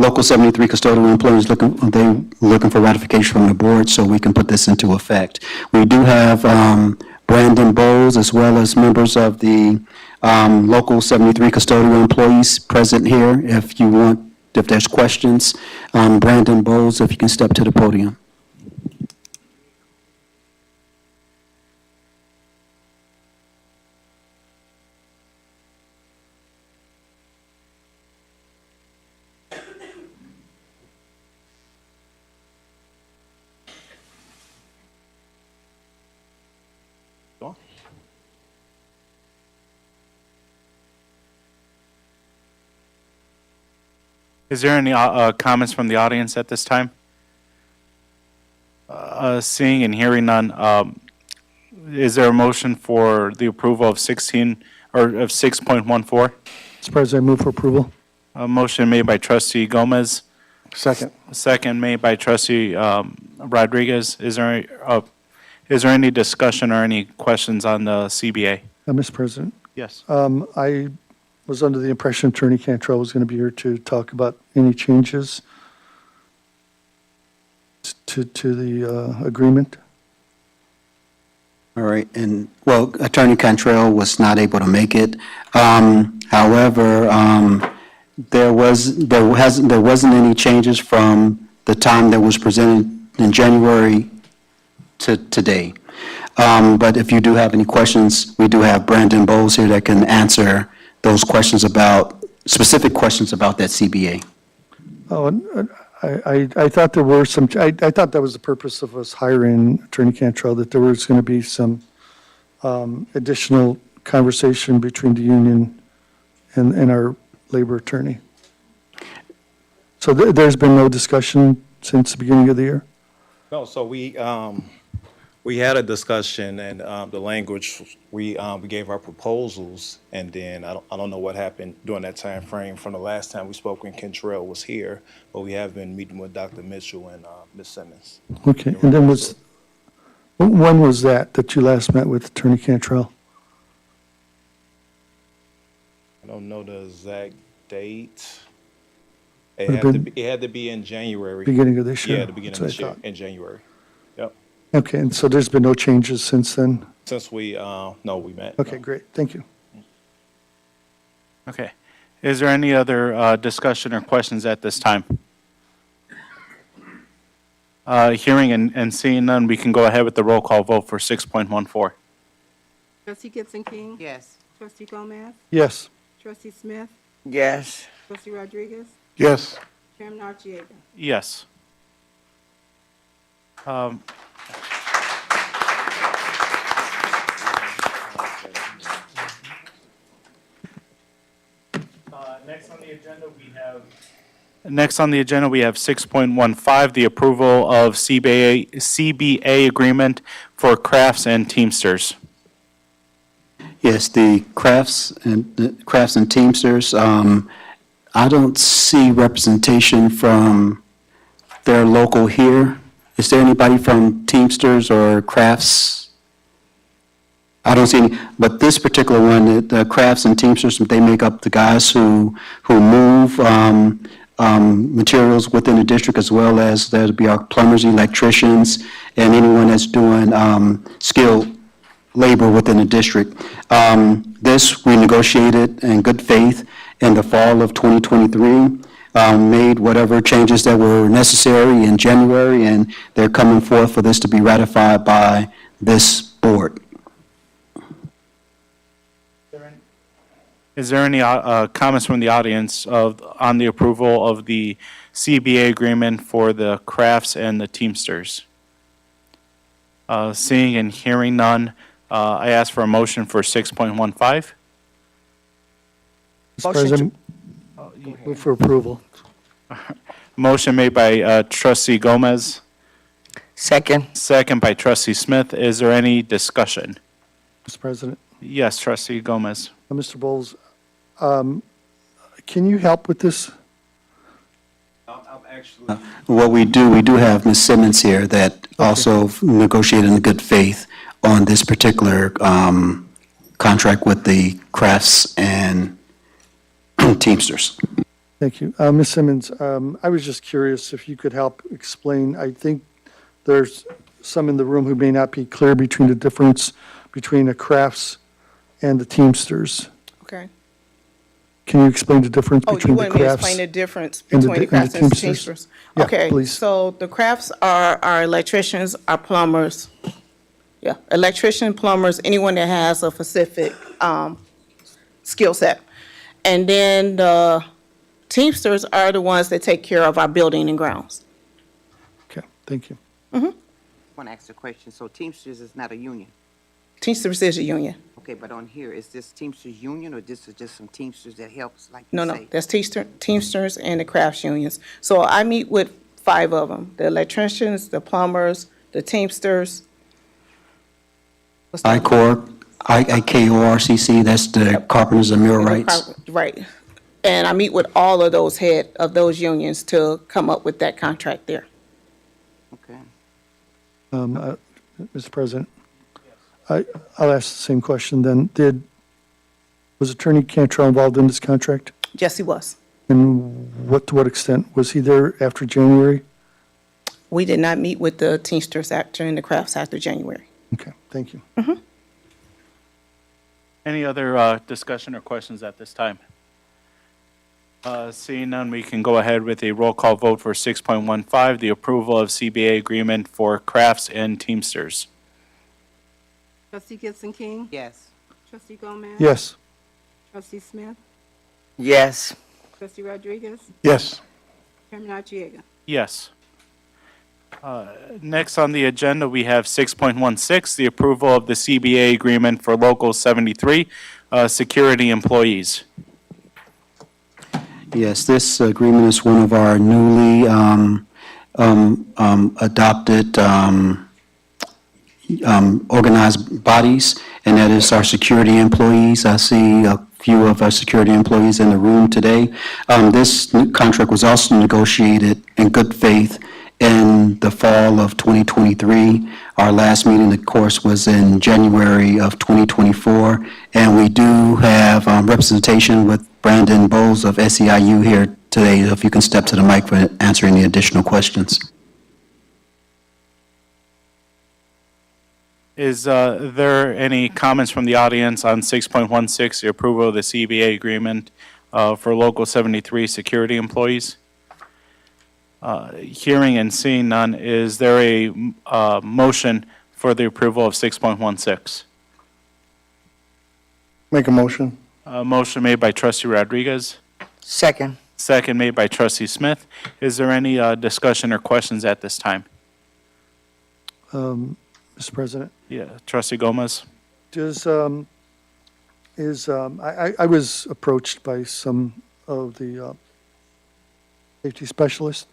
Local 73 custodial employees looking for ratification from the board so we can put this into effect. We do have Brandon Bowles, as well as members of the Local 73 custodial employees present here. If there's questions, Brandon Bowles, if you can step to the podium. Is there any comments from the audience at this time? Seeing and hearing none, is there a motion for the approval of 16, or of 6.14? Mr. President, I move for approval. A motion made by trustee Gomez, Second. second made by trustee Rodriguez. Is there any discussion or any questions on the CBA? Mr. President, Yes. I was under the impression Attorney Cantrell was going to be here to talk about any changes to the agreement. All right, and, well, Attorney Cantrell was not able to make it. However, there wasn't any changes from the time that was presented in January to today. But if you do have any questions, we do have Brandon Bowles here that can answer those questions specific questions about that CBA. Oh, and I thought there were some, I thought that was the purpose of us hiring Attorney Cantrell, that there was going to be some additional conversation between the union and our labor attorney. So there's been no discussion since the beginning of the year? No, so we had a discussion, and the language, we gave our proposals, and then I don't know what happened during that time frame from the last time we spoke when Cantrell was here, but we have been meeting with Dr. Mitchell and Ms. Simmons. Okay, and then when was that you last met with Attorney Cantrell? I don't know the exact date. Would've It had to be in January. Beginning of this year? Yeah, the beginning of That's this what I year, thought. in January. Yep. Okay, and so there's been no changes since then? Since we met. Okay, great, thank you. Okay. Is there any other discussion or questions at this time? Hearing and seeing none, we can go ahead with the roll call vote for 6.14. Trustee Gibson King? Yes. Trustee Gomez? Yes. Trustee Smith? Yes. Trustee Rodriguez? Yes. Chairman Archiega? Yes. Next on the agenda, we have 6.15, the approval of CBA agreement for crafts and teamsters. Yes, the crafts and teamsters, I don't see representation from their local here. Is there anybody from Teamsters or Crafts? I don't see any, but this particular one, the Crafts and Teamsters, they make up the guys who move materials within the district, as well as there'll be our plumbers, electricians, and anyone that's doing skilled labor within the district. This, we negotiated in good faith in the fall of 2023, made whatever changes that were necessary in January, and they're coming forth for this to be ratified by this board. Is there any comments from the audience on the approval of the CBA agreement for the crafts and the teamsters? Seeing and hearing none, I ask for a motion for 6.15. Mr. President, move for approval. Motion made by trustee Gomez, Second. second by trustee Smith. Is there any discussion? Mr. President, Yes, trustee Gomez. Mr. Bowles, can you help with this? What we do have Ms. Simmons here that also negotiated in good faith on this particular contract with the crafts and Teamsters. Thank you. Ms. Simmons, I was just curious if you could help explain. I think there's some in the room who may not be clear between the difference between the crafts and the Teamsters. Okay. Can you explain the difference Oh, you between the want me to crafts? explain the difference and the between the and the crafts and the Teamsters? Teamsters? Yeah, Okay, please. so the crafts are our electricians, our plumbers. Yeah, electrician, plumbers, anyone that has a specific, skill set. And then the Teamsters are the ones that take care of our building and grounds. Okay, thank you. I want to ask a question. So Teamsters is not a union? Teamsters is a union. Okay, but on here, is this Teamsters union or this is just some Teamsters that helps, like No, you no, say? that's Teamsters and the crafts unions. So I meet with 5 of them, the electricians, the plumbers, the Teamsters. What's that? IKORCC, that's the Carpenters and Millwrights. Right. And I meet with all of those head of those unions to come up with that contract there. Okay. Mr. President? I'll ask the same question then. Was Attorney Cantrell involved in this contract? Yes, he was. And to what extent? Was he there after January? We did not meet with the Teamsters during the crafts after January. Okay, thank you. Any other discussion or questions at this time? Seeing none, we can go ahead with a roll call vote for 6.15, the approval of CBA agreement for crafts and Teamsters. Trustee Gibson King? Yes. Trustee Gomez? Yes. Trustee Smith? Yes. Trustee Rodriguez? Yes. Chairman Archiega? Yes. Next on the agenda, we have 6.16, the approval of the CBA agreement for Local 73, security employees. Yes, this agreement is one of our newly adopted organized bodies, and that is our security employees. I see a few of our security employees in the room today. This contract was also negotiated in good faith in the fall of 2023. Our last meeting, of course, was in January of 2024, and we do have representation with Brandon Bowles of SEIU here today. If you can step to the mic for answering the additional questions. Is there any comments from the audience on 6.16, the approval of the CBA agreement for Local 73 security employees? Hearing and seeing none, is there a motion for the approval of 6.16? Make a motion. Motion made by Trustee Rodriguez, Second. second made by Trustee Smith. Is there any discussion or questions at this time? Mr. President? Yeah, Trustee Gomez? I was approached by some of the safety specialists.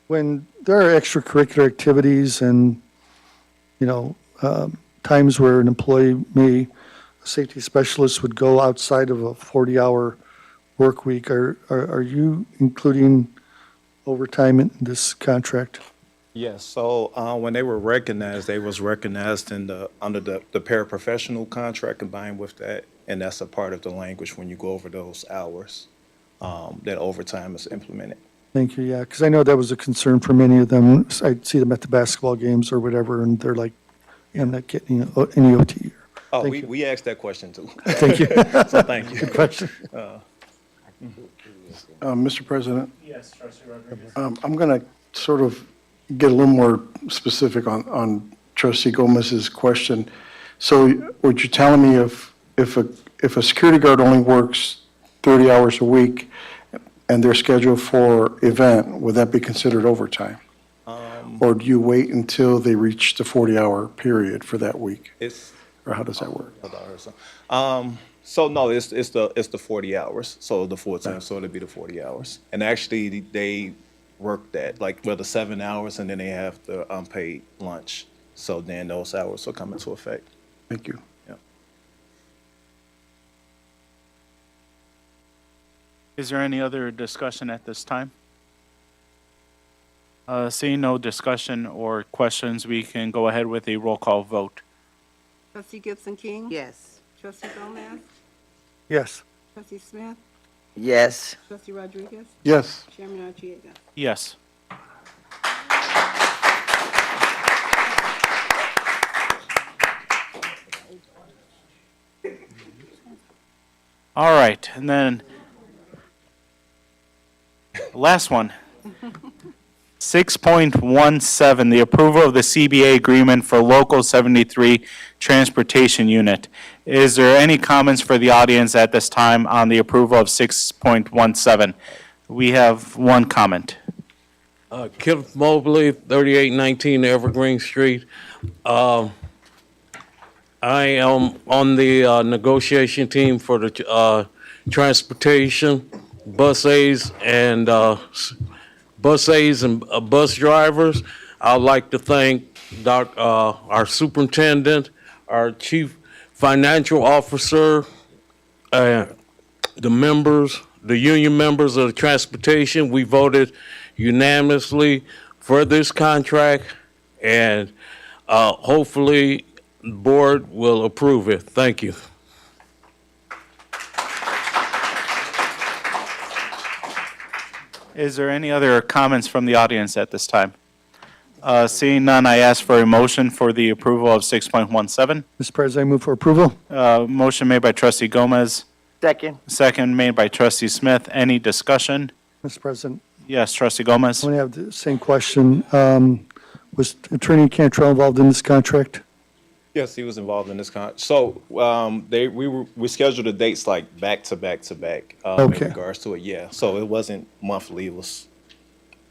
When there are extracurricular activities and, times where an employee a safety specialist would go outside of a 40-hour work week, are you including overtime in this contract? Yes, so when they were recognized, they was recognized under the paraprofessional contract combined with that, and that's a part of the language when you go over those hours, that overtime is implemented. Thank you, yeah, because I know that was a concern for many of them. I see them at the basketball games or whatever, and they're like, yeah, I'm not getting any OT. Oh, Thank you. we asked that question too. Thank you. So thank you. Good question. Mr. President, Yes, Trustee Rodriguez. I'm going to sort of get a little more specific on Trustee Gomez's question. So what you're telling me, if a security guard only works 30 hours a week and they're scheduled for event, would that be considered overtime? Or do you wait until they reach the 40-hour period for that week? Or how does that work? So no, it's the 40 hours, so the full time, so it'll be the 40 hours. And actually, they work that, the 7 hours, and then they have the unpaid lunch. So then those hours will come into effect. Thank you. Yeah. Is there any other discussion at this time? Seeing no discussion or questions, we can go ahead with a roll call vote. Trustee Gibson King? Yes. Trustee Gomez? Yes. Trustee Smith? Yes. Trustee Rodriguez? Yes. Chairman Archiega? Yes. All right, and then last one. 6.17, the approval of the CBA agreement for Local 73 Transportation Unit. Is there any comments for the audience at this time on the approval of 6.17? We have one comment. Kenneth Mobley, 3819 Evergreen Street. I am on the negotiation team for the transportation, bus aids and bus drivers. I'd like to thank our superintendent, our chief financial officer, the members, the union members of the transportation. We voted unanimously for this contract, and hopefully the board will approve it. Thank you. Is there any other comments from the audience at this time? Seeing none, I ask for a motion for the approval of 6.17. Mr. President, I move for approval. Motion made by trustee Gomez, Second. second made by trustee Smith. Any discussion? Mr. President, Yes, trustee Gomez. I want to have the same question. Was Attorney Cantrell involved in this contract? Yes, he was involved in this So, we scheduled the dates like back to back to back, in Okay. regards to it, yeah. So it wasn't monthly, it was,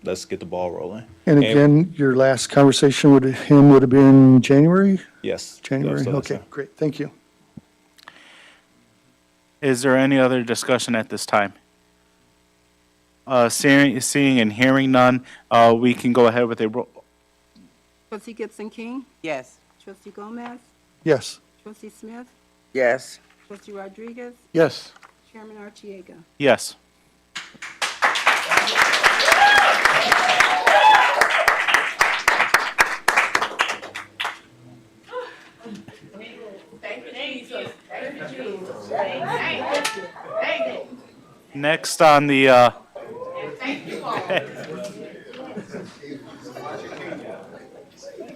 let's get the ball rolling. And again, your last conversation with him would have been January? Yes. January, So that's okay, it. great, thank you. Is there any other discussion at this time? Seeing and hearing none, we can go ahead with a roll. Trustee Gibson King? Yes. Trustee Gomez? Yes. Trustee Smith? Yes. Trustee Rodriguez? Yes. Chairman Archiega? Yes. Next on the,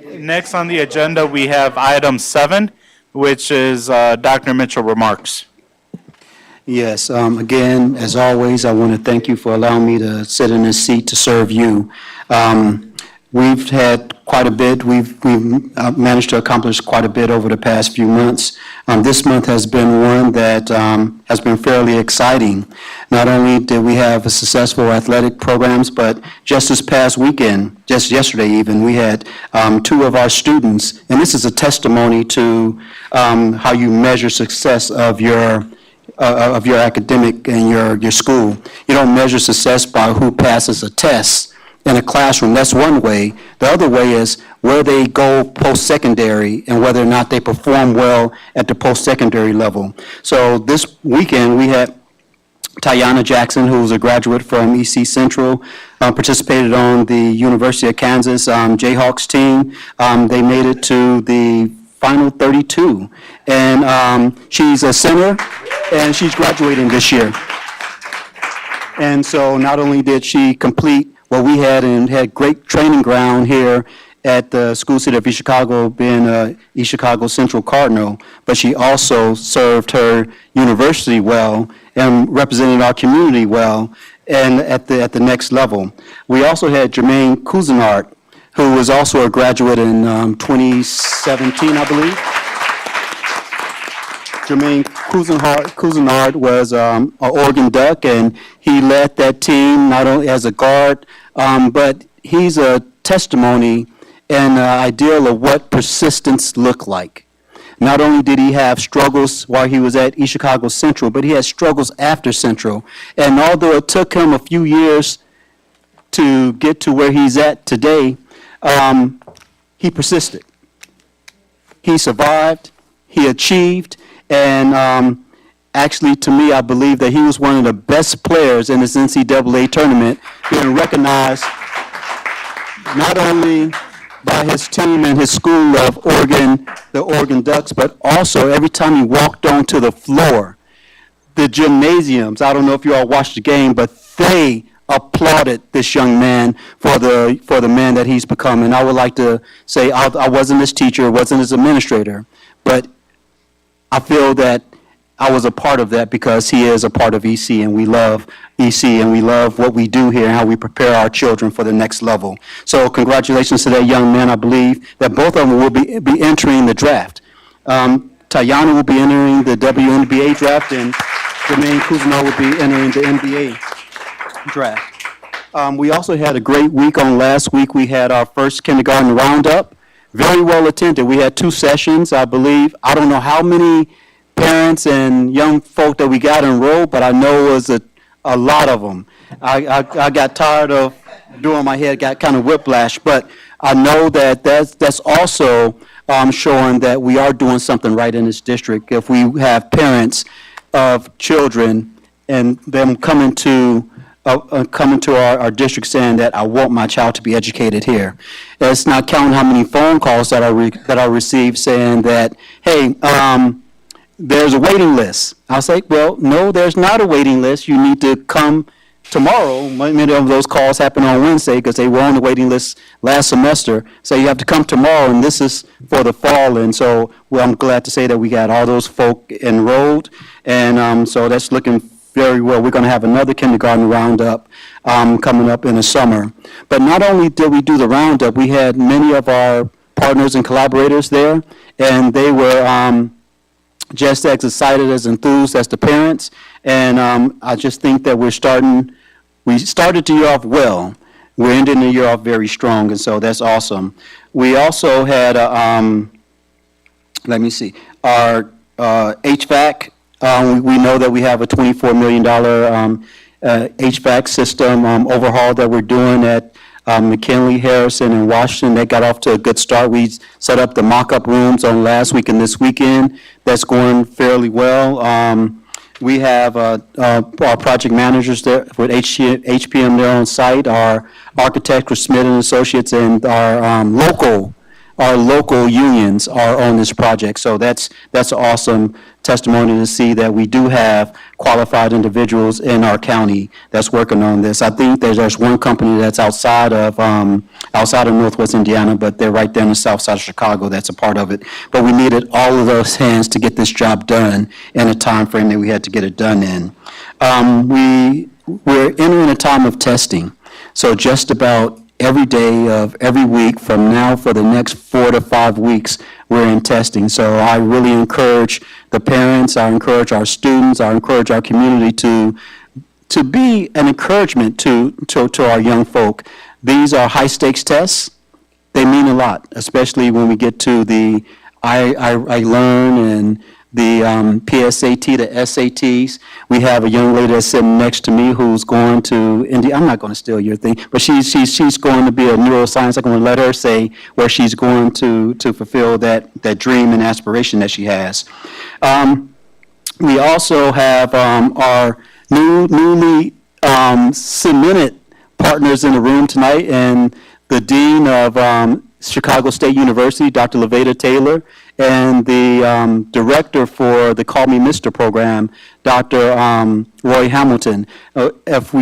next on the agenda, we have item 7, which is Dr. Mitchell remarks. Yes, again, as always, I want to thank you for allowing me to sit in this seat to serve you. We've had quite a bit, we've managed to accomplish quite a bit over the past few months. This month has been one that has been fairly exciting. Not only did we have a successful athletic programs, but just this past weekend, just yesterday even, we had 2 of our students, and this is a testimony to how you measure success of your academic and your school. You don't measure success by who passes a test in a classroom. That's one way. The other way is where they go post-secondary and whether or not they perform well at the post-secondary level. So this weekend, we had Tiana Jackson, who's a graduate from EC Central, participated on the University of Kansas Jayhawks team. They made it to the final 32. And she's a center, and she's graduating this year. And so not only did she complete what we had and had great training ground here at the School City of East Chicago, being East Chicago Central Cardinal, but she also served her university well and represented our community well and at the next level. We also had Jermaine Cousinard, who was also a graduate in 2017, I believe. Jermaine Cousinard was an Oregon Duck, and he led that team not only as a guard, but he's a testimony and ideal of what persistence looked like. Not only did he have struggles while he was at East Chicago Central, but he had struggles after Central. And although it took him a few years to get to where he's at today, he persisted. He survived, he achieved, and actually, to me, I believe that he was one of the best players in this NCAA tournament, being recognized not only by his team and his school of Oregon, the Oregon Ducks, but also every time he walked onto the floor, the gymnasiums, I don't know if you all watched the game, but they applauded this young man for the man that he's become. And I would like to say I wasn't his teacher, wasn't his administrator, but I feel that I was a part of that because he is a part of EC, and we love EC, and we love what we do here and how we prepare our children for the next level. So congratulations to that young man. I believe that both of them will be entering the draft. Tayana will be entering the WNBA draft, and Jermaine Cousineau will be entering the NBA draft. We also had a great week on last week. We had our first kindergarten roundup, very well attended. We had 2 sessions, I believe. I don't know how many parents and young folk that we got enrolled, but I know it was a lot of them. I got tired of doing my head, got kind of whiplash, but I know that that's also showing that we are doing something right in this district. If we have parents of children and them coming to our district saying that I want my child to be educated here. That's not counting how many phone calls that I received saying that, hey, there's a waiting list. I'll say, well, no, there's not a waiting list. You need to come tomorrow. Many of those calls happen on Wednesday because they were on the waiting list last semester. So you have to come tomorrow, and this is for the fall. And so, well, I'm glad to say that we got all those folk enrolled. And so that's looking very well. We're going to have another kindergarten roundup coming up in the summer. But not only did we do the roundup, we had many of our partners and collaborators there, and they were just as excited, as enthused as the parents. And I just think that we started the year off well. We're ending the year off very strong, and so that's awesome. We also had, let me see, our HVAC. We know that we have a $24 million HVAC system overhaul that we're doing at McKinley, Harrison, and Washington. That got off to a good start. We set up the mock-up rooms on last week and this weekend. That's going fairly well. We have our project managers there with HPM there on site, our architect, Chris Smith and Associates, and our local unions are on this project. So that's awesome testimony to see that we do have qualified individuals in our county that's working on this. I think there's one company that's outside of Northwest Indiana, but they're right there in the south side of Chicago that's a part of it. But we needed all of those hands to get this job done in a time frame that we had to get it done in. We're entering a time of testing. So just about every day of every week from now for the next 4 to 5 weeks, we're in testing. So I really encourage the parents, I encourage our students, I encourage our community to be an encouragement to our young folk. These are high-stakes tests. They mean a lot, especially when we get to the I Learn and the PSAT, the SATs. We have a young lady that's sitting next to me who's going to India. I'm not going to steal your thing, but she's going to be a neuroscience. I'm going to let her say where she's going to fulfill that dream and aspiration that she has. We also have our newly cemented partners in the room tonight, and the Dean of Chicago State University, Dr. Levada Taylor, and the director for the Call Me Mr. program, Dr. Roy Hamilton. If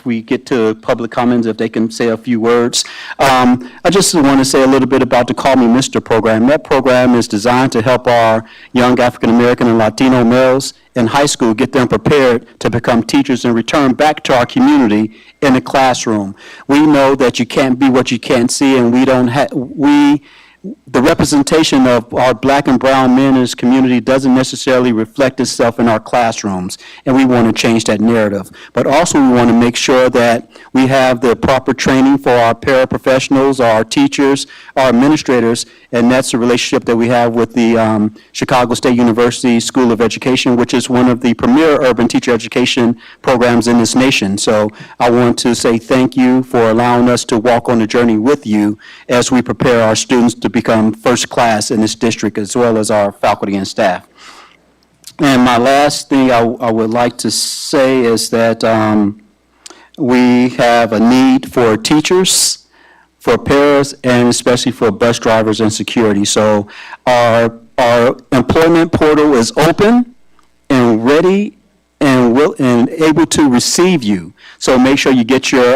we get to public comments, if they can say a few words. I just want to say a little bit about the Call Me Mr. program. That program is designed to help our young African American and Latino males in high school, get them prepared to become teachers and return back to our community in the classroom. We know that you can't be what you can't see, and the representation of our black and brown men in this community doesn't necessarily reflect itself in our classrooms, and we want to change that narrative. But also we want to make sure that we have the proper training for our paraprofessionals, our teachers, our administrators, and that's the relationship that we have with the Chicago State University School of Education, which is one of the premier urban teacher education programs in this nation. So I want to say thank you for allowing us to walk on the journey with you as we prepare our students to become first class in this district, as well as our faculty and staff. And my last thing I would like to say is that we have a need for teachers, for paras, and especially for bus drivers and security. So our employment portal is open and ready and able to receive you. So make sure you get your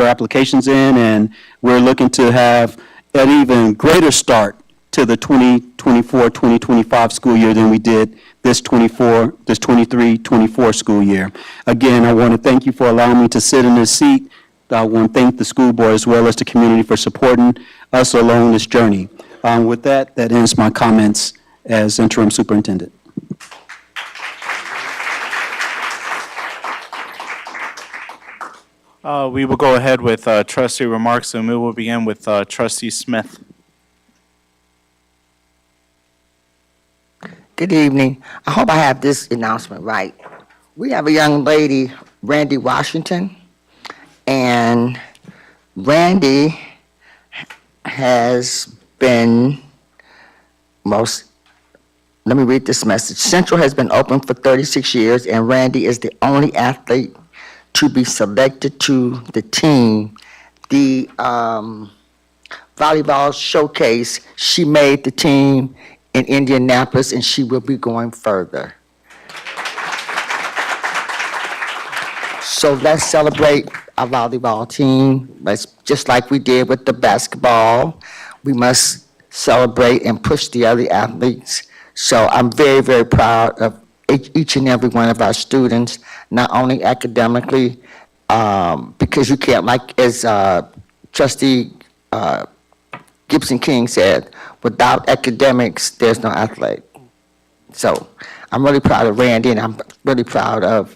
applications in, and we're looking to have an even greater start to the 2024-2025 school year than we did this 23-24 school year. Again, I want to thank you for allowing me to sit in this seat. I want to thank the school board as well as the community for supporting us along this journey. With that, that ends my comments as interim superintendent. We will go ahead with trustee remarks, and we will begin with trustee Smith. Good evening. I hope I have this announcement right. We have a young lady, Randy Washington, and Randy has been let me read this message. Central has been open for 36 years, and Randy is the only athlete to be selected to the team. The volleyball showcase, she made the team in Indianapolis, and she will be going further. So let's celebrate our volleyball team. Let's, just like we did with the basketball, we must celebrate and push the other athletes. So I'm very, very proud of each and every one of our students, not only academically, because you can't, like as Trustee Gibson King said, without academics, there's no athlete. So I'm really proud of Randy, and I'm really proud of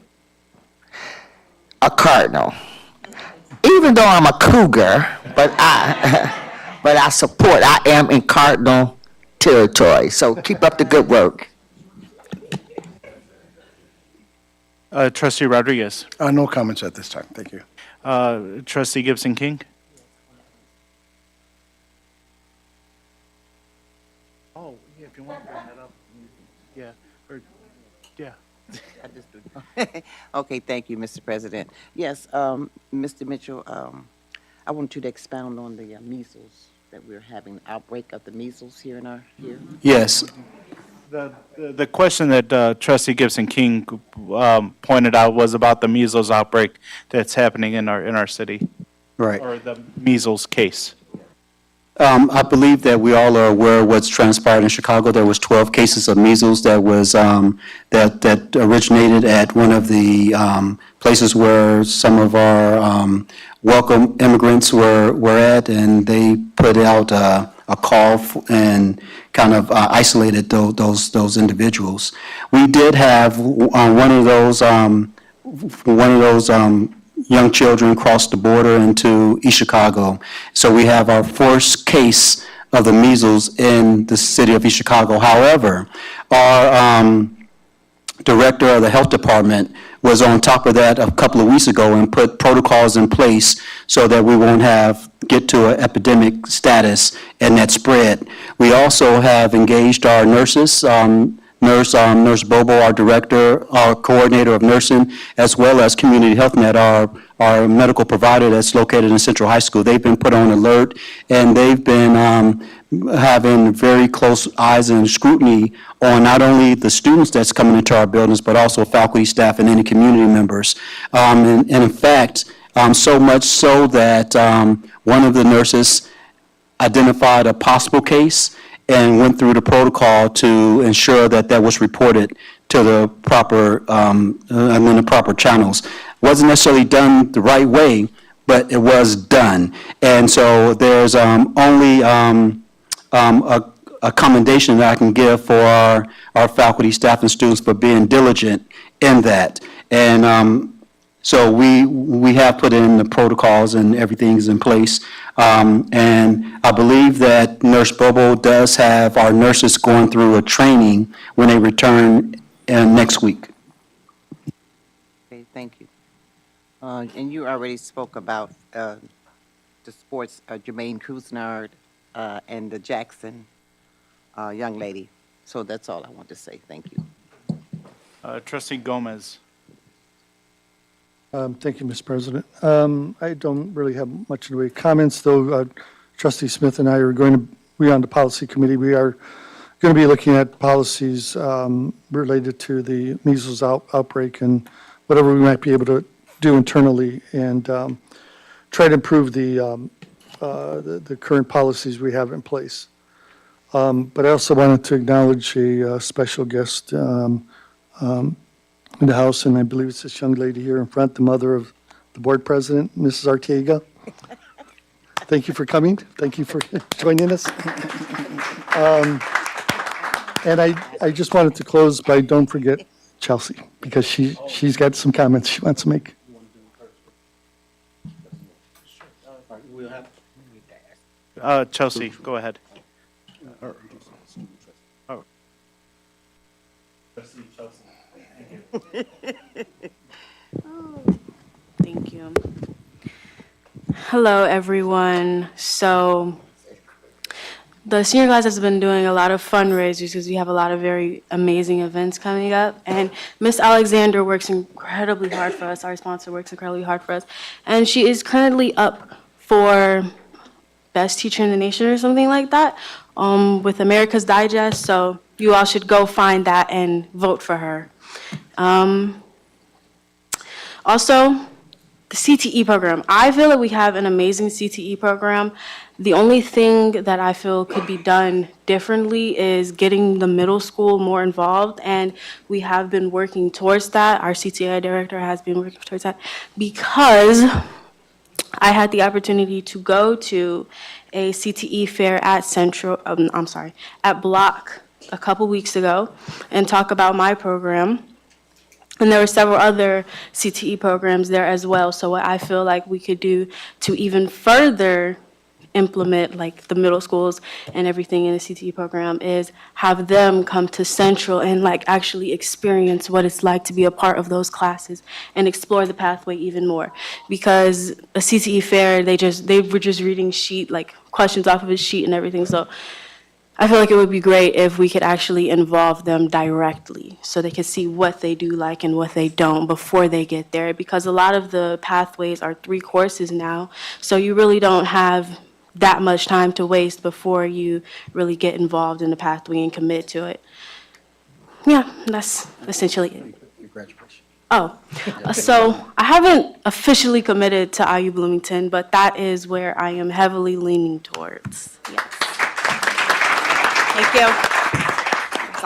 a Cardinal. Even though I'm a Cougar, but I support, I am in Cardinal territory. So keep up the good work. Trustee Rodriguez. No comments at this time. Thank you. Trustee Gibson King. Oh, yeah, if you want to bring that up. Yeah, yeah. Okay, thank you, Mr. President. Yes, Mr. Mitchell, I want you to expound on the measles, that we're having an outbreak of the measles here. Yes. The question that Trustee Gibson King pointed out was about the measles outbreak that's happening in our city. Right. Or the measles case. I believe that we all are aware of what's transpired in Chicago. There was 12 cases of measles that was that originated at one of the places where some of our welcome immigrants were at, and they put out a call and kind of isolated those individuals. We did have one of those young children crossed the border into East Chicago. So we have our first case of the measles in the city of East Chicago. However, our director of the health department was on top of that a couple of weeks ago and put protocols in place so that we won't get to an epidemic status and that spread. We also have engaged our nurses, Nurse Bobo, our director, our coordinator of nursing, as well as Community Health Net, our medical provider that's located in Central High School. They've been put on alert, and they've been having very close eyes and scrutiny on not only the students that's coming into our buildings, but also faculty, staff, and any community members. And in fact, so much so that one of the nurses identified a possible case and went through the protocol to ensure that that was reported to the proper, the proper channels. Wasn't necessarily done the right way, but it was done. And so there's only a commendation that I can give for our faculty, staff, and students for being diligent in that. And so we have put in the protocols and everything is in place. And I believe that Nurse Bobo does have our nurses going through a training when they return next week. Okay, thank you. And you already spoke about the sports, Jermaine Cousinard and the Jackson young lady. So that's all I want to say. Thank you. Trustee Gomez. Thank you, Mr. President. I don't really have much in the way of comments, though. Trustee Smith and I are going to be on the policy committee. We are going to be looking at policies related to the measles outbreak and whatever we might be able to do internally and try to improve the current policies we have in place. But I also wanted to acknowledge a special guest in the house, and I believe it's this young lady here in front, the mother of the board president, Mrs. Arteaga. Thank you for coming. Thank you for joining us. And I just wanted to close by, don't forget Chelsea, because she's got some comments she wants to make. Chelsea, go ahead. Oh. Thank you. Hello, everyone. So the senior class has been doing a lot of fundraisers because we have a lot of very amazing events coming up. And Miss Alexander works incredibly hard for us. Our sponsor works incredibly hard for us. And she is currently up for Best Teacher in the Nation or something like that with America's Digest. So you all should go find that and vote for her. Also, the CTE program. I feel that we have an amazing CTE program. The only thing that I feel could be done differently is getting the middle school more involved, and we have been working towards that. Our CTE director has been working towards that because I had the opportunity to go to a CTE fair at at Block a couple weeks ago and talk about my program. And there were several other CTE programs there as well. So what I feel like we could do to even further implement like the middle schools and everything in the CTE program is have them come to Central and like actually experience what it's like to be a part of those classes and explore the pathway even more. Because a CTE fair, they were just reading like questions off of a sheet and everything. So I feel like it would be great if we could actually involve them directly so they could see what they do like and what they don't before they get there, because a lot of the pathways are 3 courses now, so you really don't have that much time to waste before you really get involved in the pathway and commit to it. Yeah, that's essentially it. Congratulations. Oh, so I haven't officially committed to IU Bloomington, but that is where I am heavily leaning towards. Yes. Thank you. That's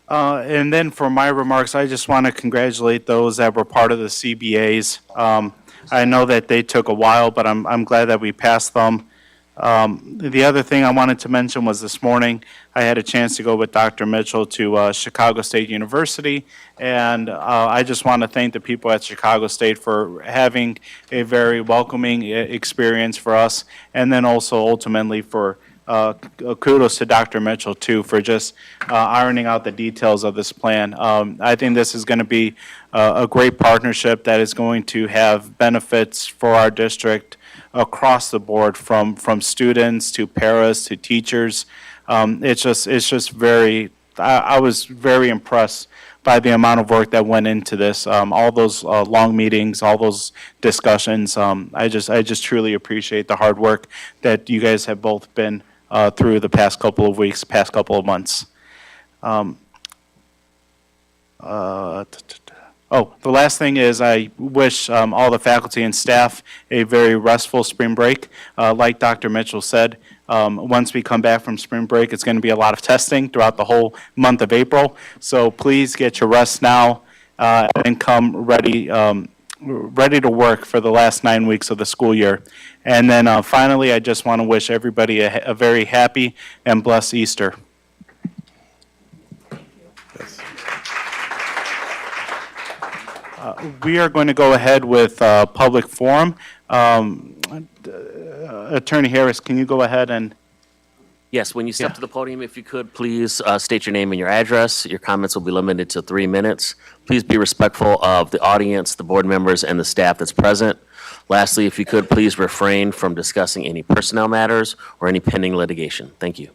all. And then for my remarks, I just want to congratulate those that were part of the CBAs. I know that they took a while, but I'm glad that we passed them. The other thing I wanted to mention was this morning, I had a chance to go with Dr. Mitchell to Chicago State University, and I just want to thank the people at Chicago State for having a very welcoming experience for us, and then also ultimately for kudos to Dr. Mitchell, too, for just ironing out the details of this plan. I think this is going to be a great partnership that is going to have benefits for our district across the board, from students to paras to teachers. It's just very, I was very impressed by the amount of work that went into this, all those long meetings, all those discussions. I just truly appreciate the hard work that you guys have both been through the past couple of weeks, past couple of months. The last thing is I wish all the faculty and staff a very restful spring break. Like Dr. Mitchell said, once we come back from spring break, it's going to be a lot of testing throughout the whole month of April. So please get your rest now and come ready to work for the last 9 weeks of the school year. And then finally, I just want to wish everybody a very happy and blessed Easter. We are going to go ahead with public forum. Attorney Harris, can you go ahead and? Yes, when you step to the podium, if you could, please state your name and your address. Your comments will be limited to 3 minutes. Please be respectful of the audience, the board members, and the staff that's present. Lastly, if you could, please refrain from discussing any personnel matters or any pending litigation. Thank you.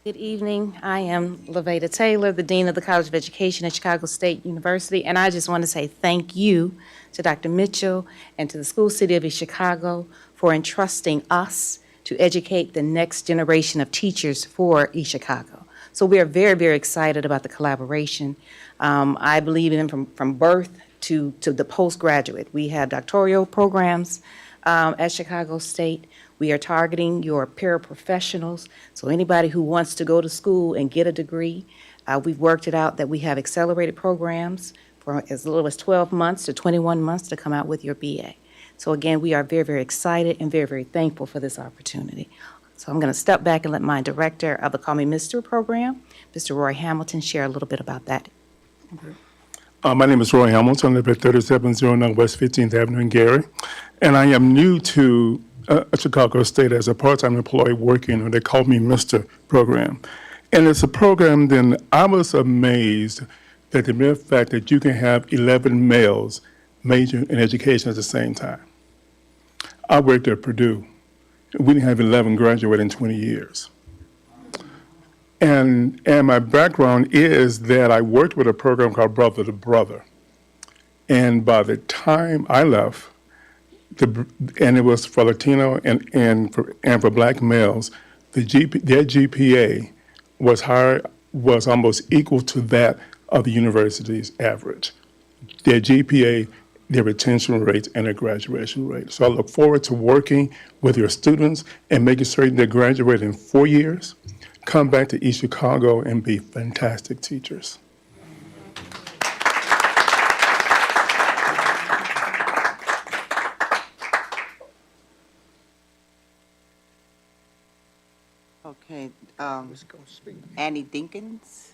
Good evening. I am Laveda Taylor, the Dean of the College of Education at Chicago State University, and I just want to say thank you to Dr. Mitchell and to the school city of East Chicago for entrusting us to educate the next generation of teachers for East Chicago. So we are very, very excited about the collaboration. I believe in them from birth to the postgraduate. We have doctoral programs at Chicago State. We are targeting your paraprofessionals, so anybody who wants to go to school and get a degree. We've worked it out that we have accelerated programs for as little as 12 months to 21 months to come out with your BA. So again, we are very, very excited and very, very thankful for this opportunity. So I'm going to step back and let my director of the Call Me Mr. program, Mr. Roy Hamilton, share a little bit about that. My name is Roy Hamilton. I live at 3709 West 15th Avenue in Gary. And I am new to Chicago State as a part-time employee working on the Call Me Mr. program. And it's a program then I was amazed that the mere fact that you can have 11 males major in education at the same time. I worked at Purdue. We didn't have 11 graduate in 20 years. And my background is that I worked with a program called Brother to Brother. And by the time I left, and it was for Latino and for black males, their GPA was almost equal to that of the university's average. Their GPA, their retention rates, and their graduation rate. So I look forward to working with your students and making certain they graduate in 4 years, come back to East Chicago, and be fantastic teachers. Okay, Annie Dinkins?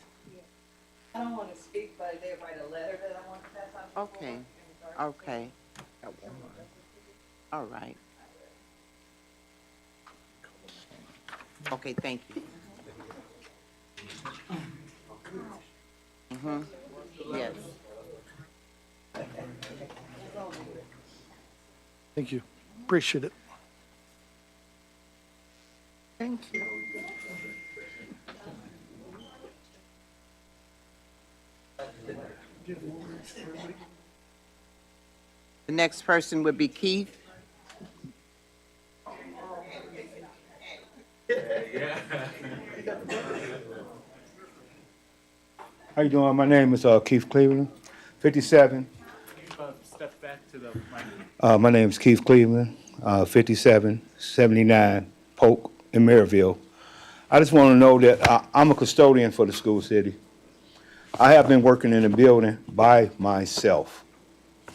I don't want to speak, but I did write a letter that I want to pass on. Okay, okay. All right. Okay, thank you. Mm-hmm, yes. Thank you. Appreciate it. Thank you. The next person would be Keith. How you doing? My name is Keith Cleveland, 57. Step back to the mic. My name is Keith Cleveland, 5779 Polk in Maryville. I just want to know that I'm a custodian for the school city. I have been working in the building by myself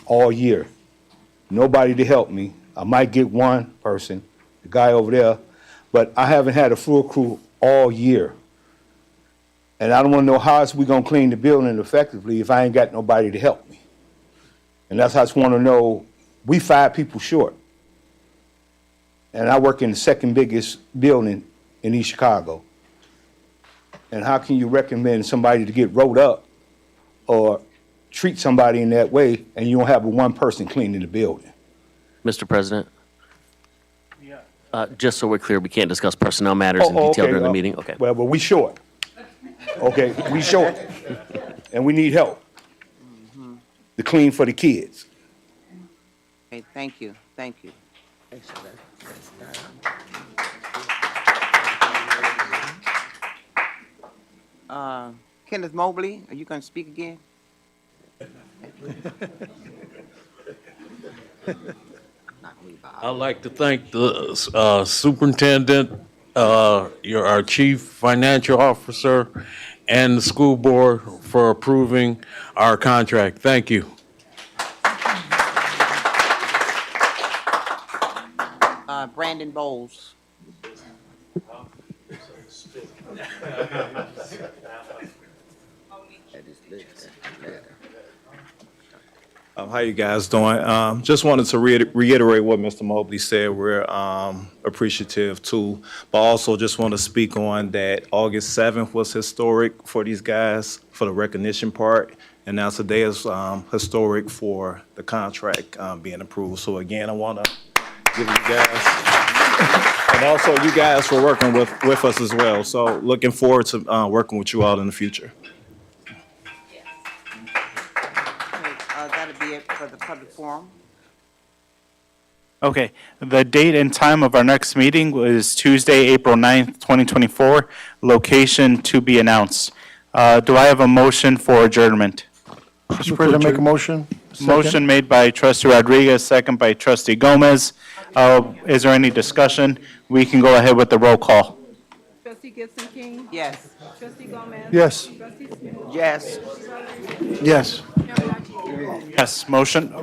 all year. Nobody to help me. I might get one person, the guy over there, but I haven't had a full crew all year. And I don't want to know how we going to clean the building effectively if I ain't got nobody to help me. And that's how I just want to know, we 5 people short. And I work in the second biggest building in East Chicago. And how can you recommend somebody to get rolled up or treat somebody in that way and you don't have one person cleaning the building? Mr. President? Just so we're clear, we can't discuss personnel matters in detail okay, during the meeting? Okay. Well, we short. Okay, we short. And we need help to clean for the kids. Okay, thank you, thank you. Kenneth Mobley, are you going to speak again? I'd like to thank the superintendent, our chief financial officer, and the school board for approving our contract. Thank you. Brandon Bowles. How you guys doing? Just wanted to reiterate what Mr. Mobley said. We're appreciative too, but also just want to speak on that August 7th was historic for these guys for the recognition part, and now today is historic for the contract being approved. So again, I want to give you guys, and also you guys for working with us as well. So looking forward to working with you all in the future. That'll be it for the public forum. Okay, the date and time of our next meeting was Tuesday, April 9th, 2024. Location to be announced. Do I have a motion for adjournment? Mr. President, make a motion? Motion made by trustee Rodriguez, second by trustee Gomez. Is there any discussion? We can go ahead with the roll call. Trustee Gibson King? Yes. Trustee Gomez? Yes. Trustee Smith? Yes. Yes. Chairman Archie? Yes, motion.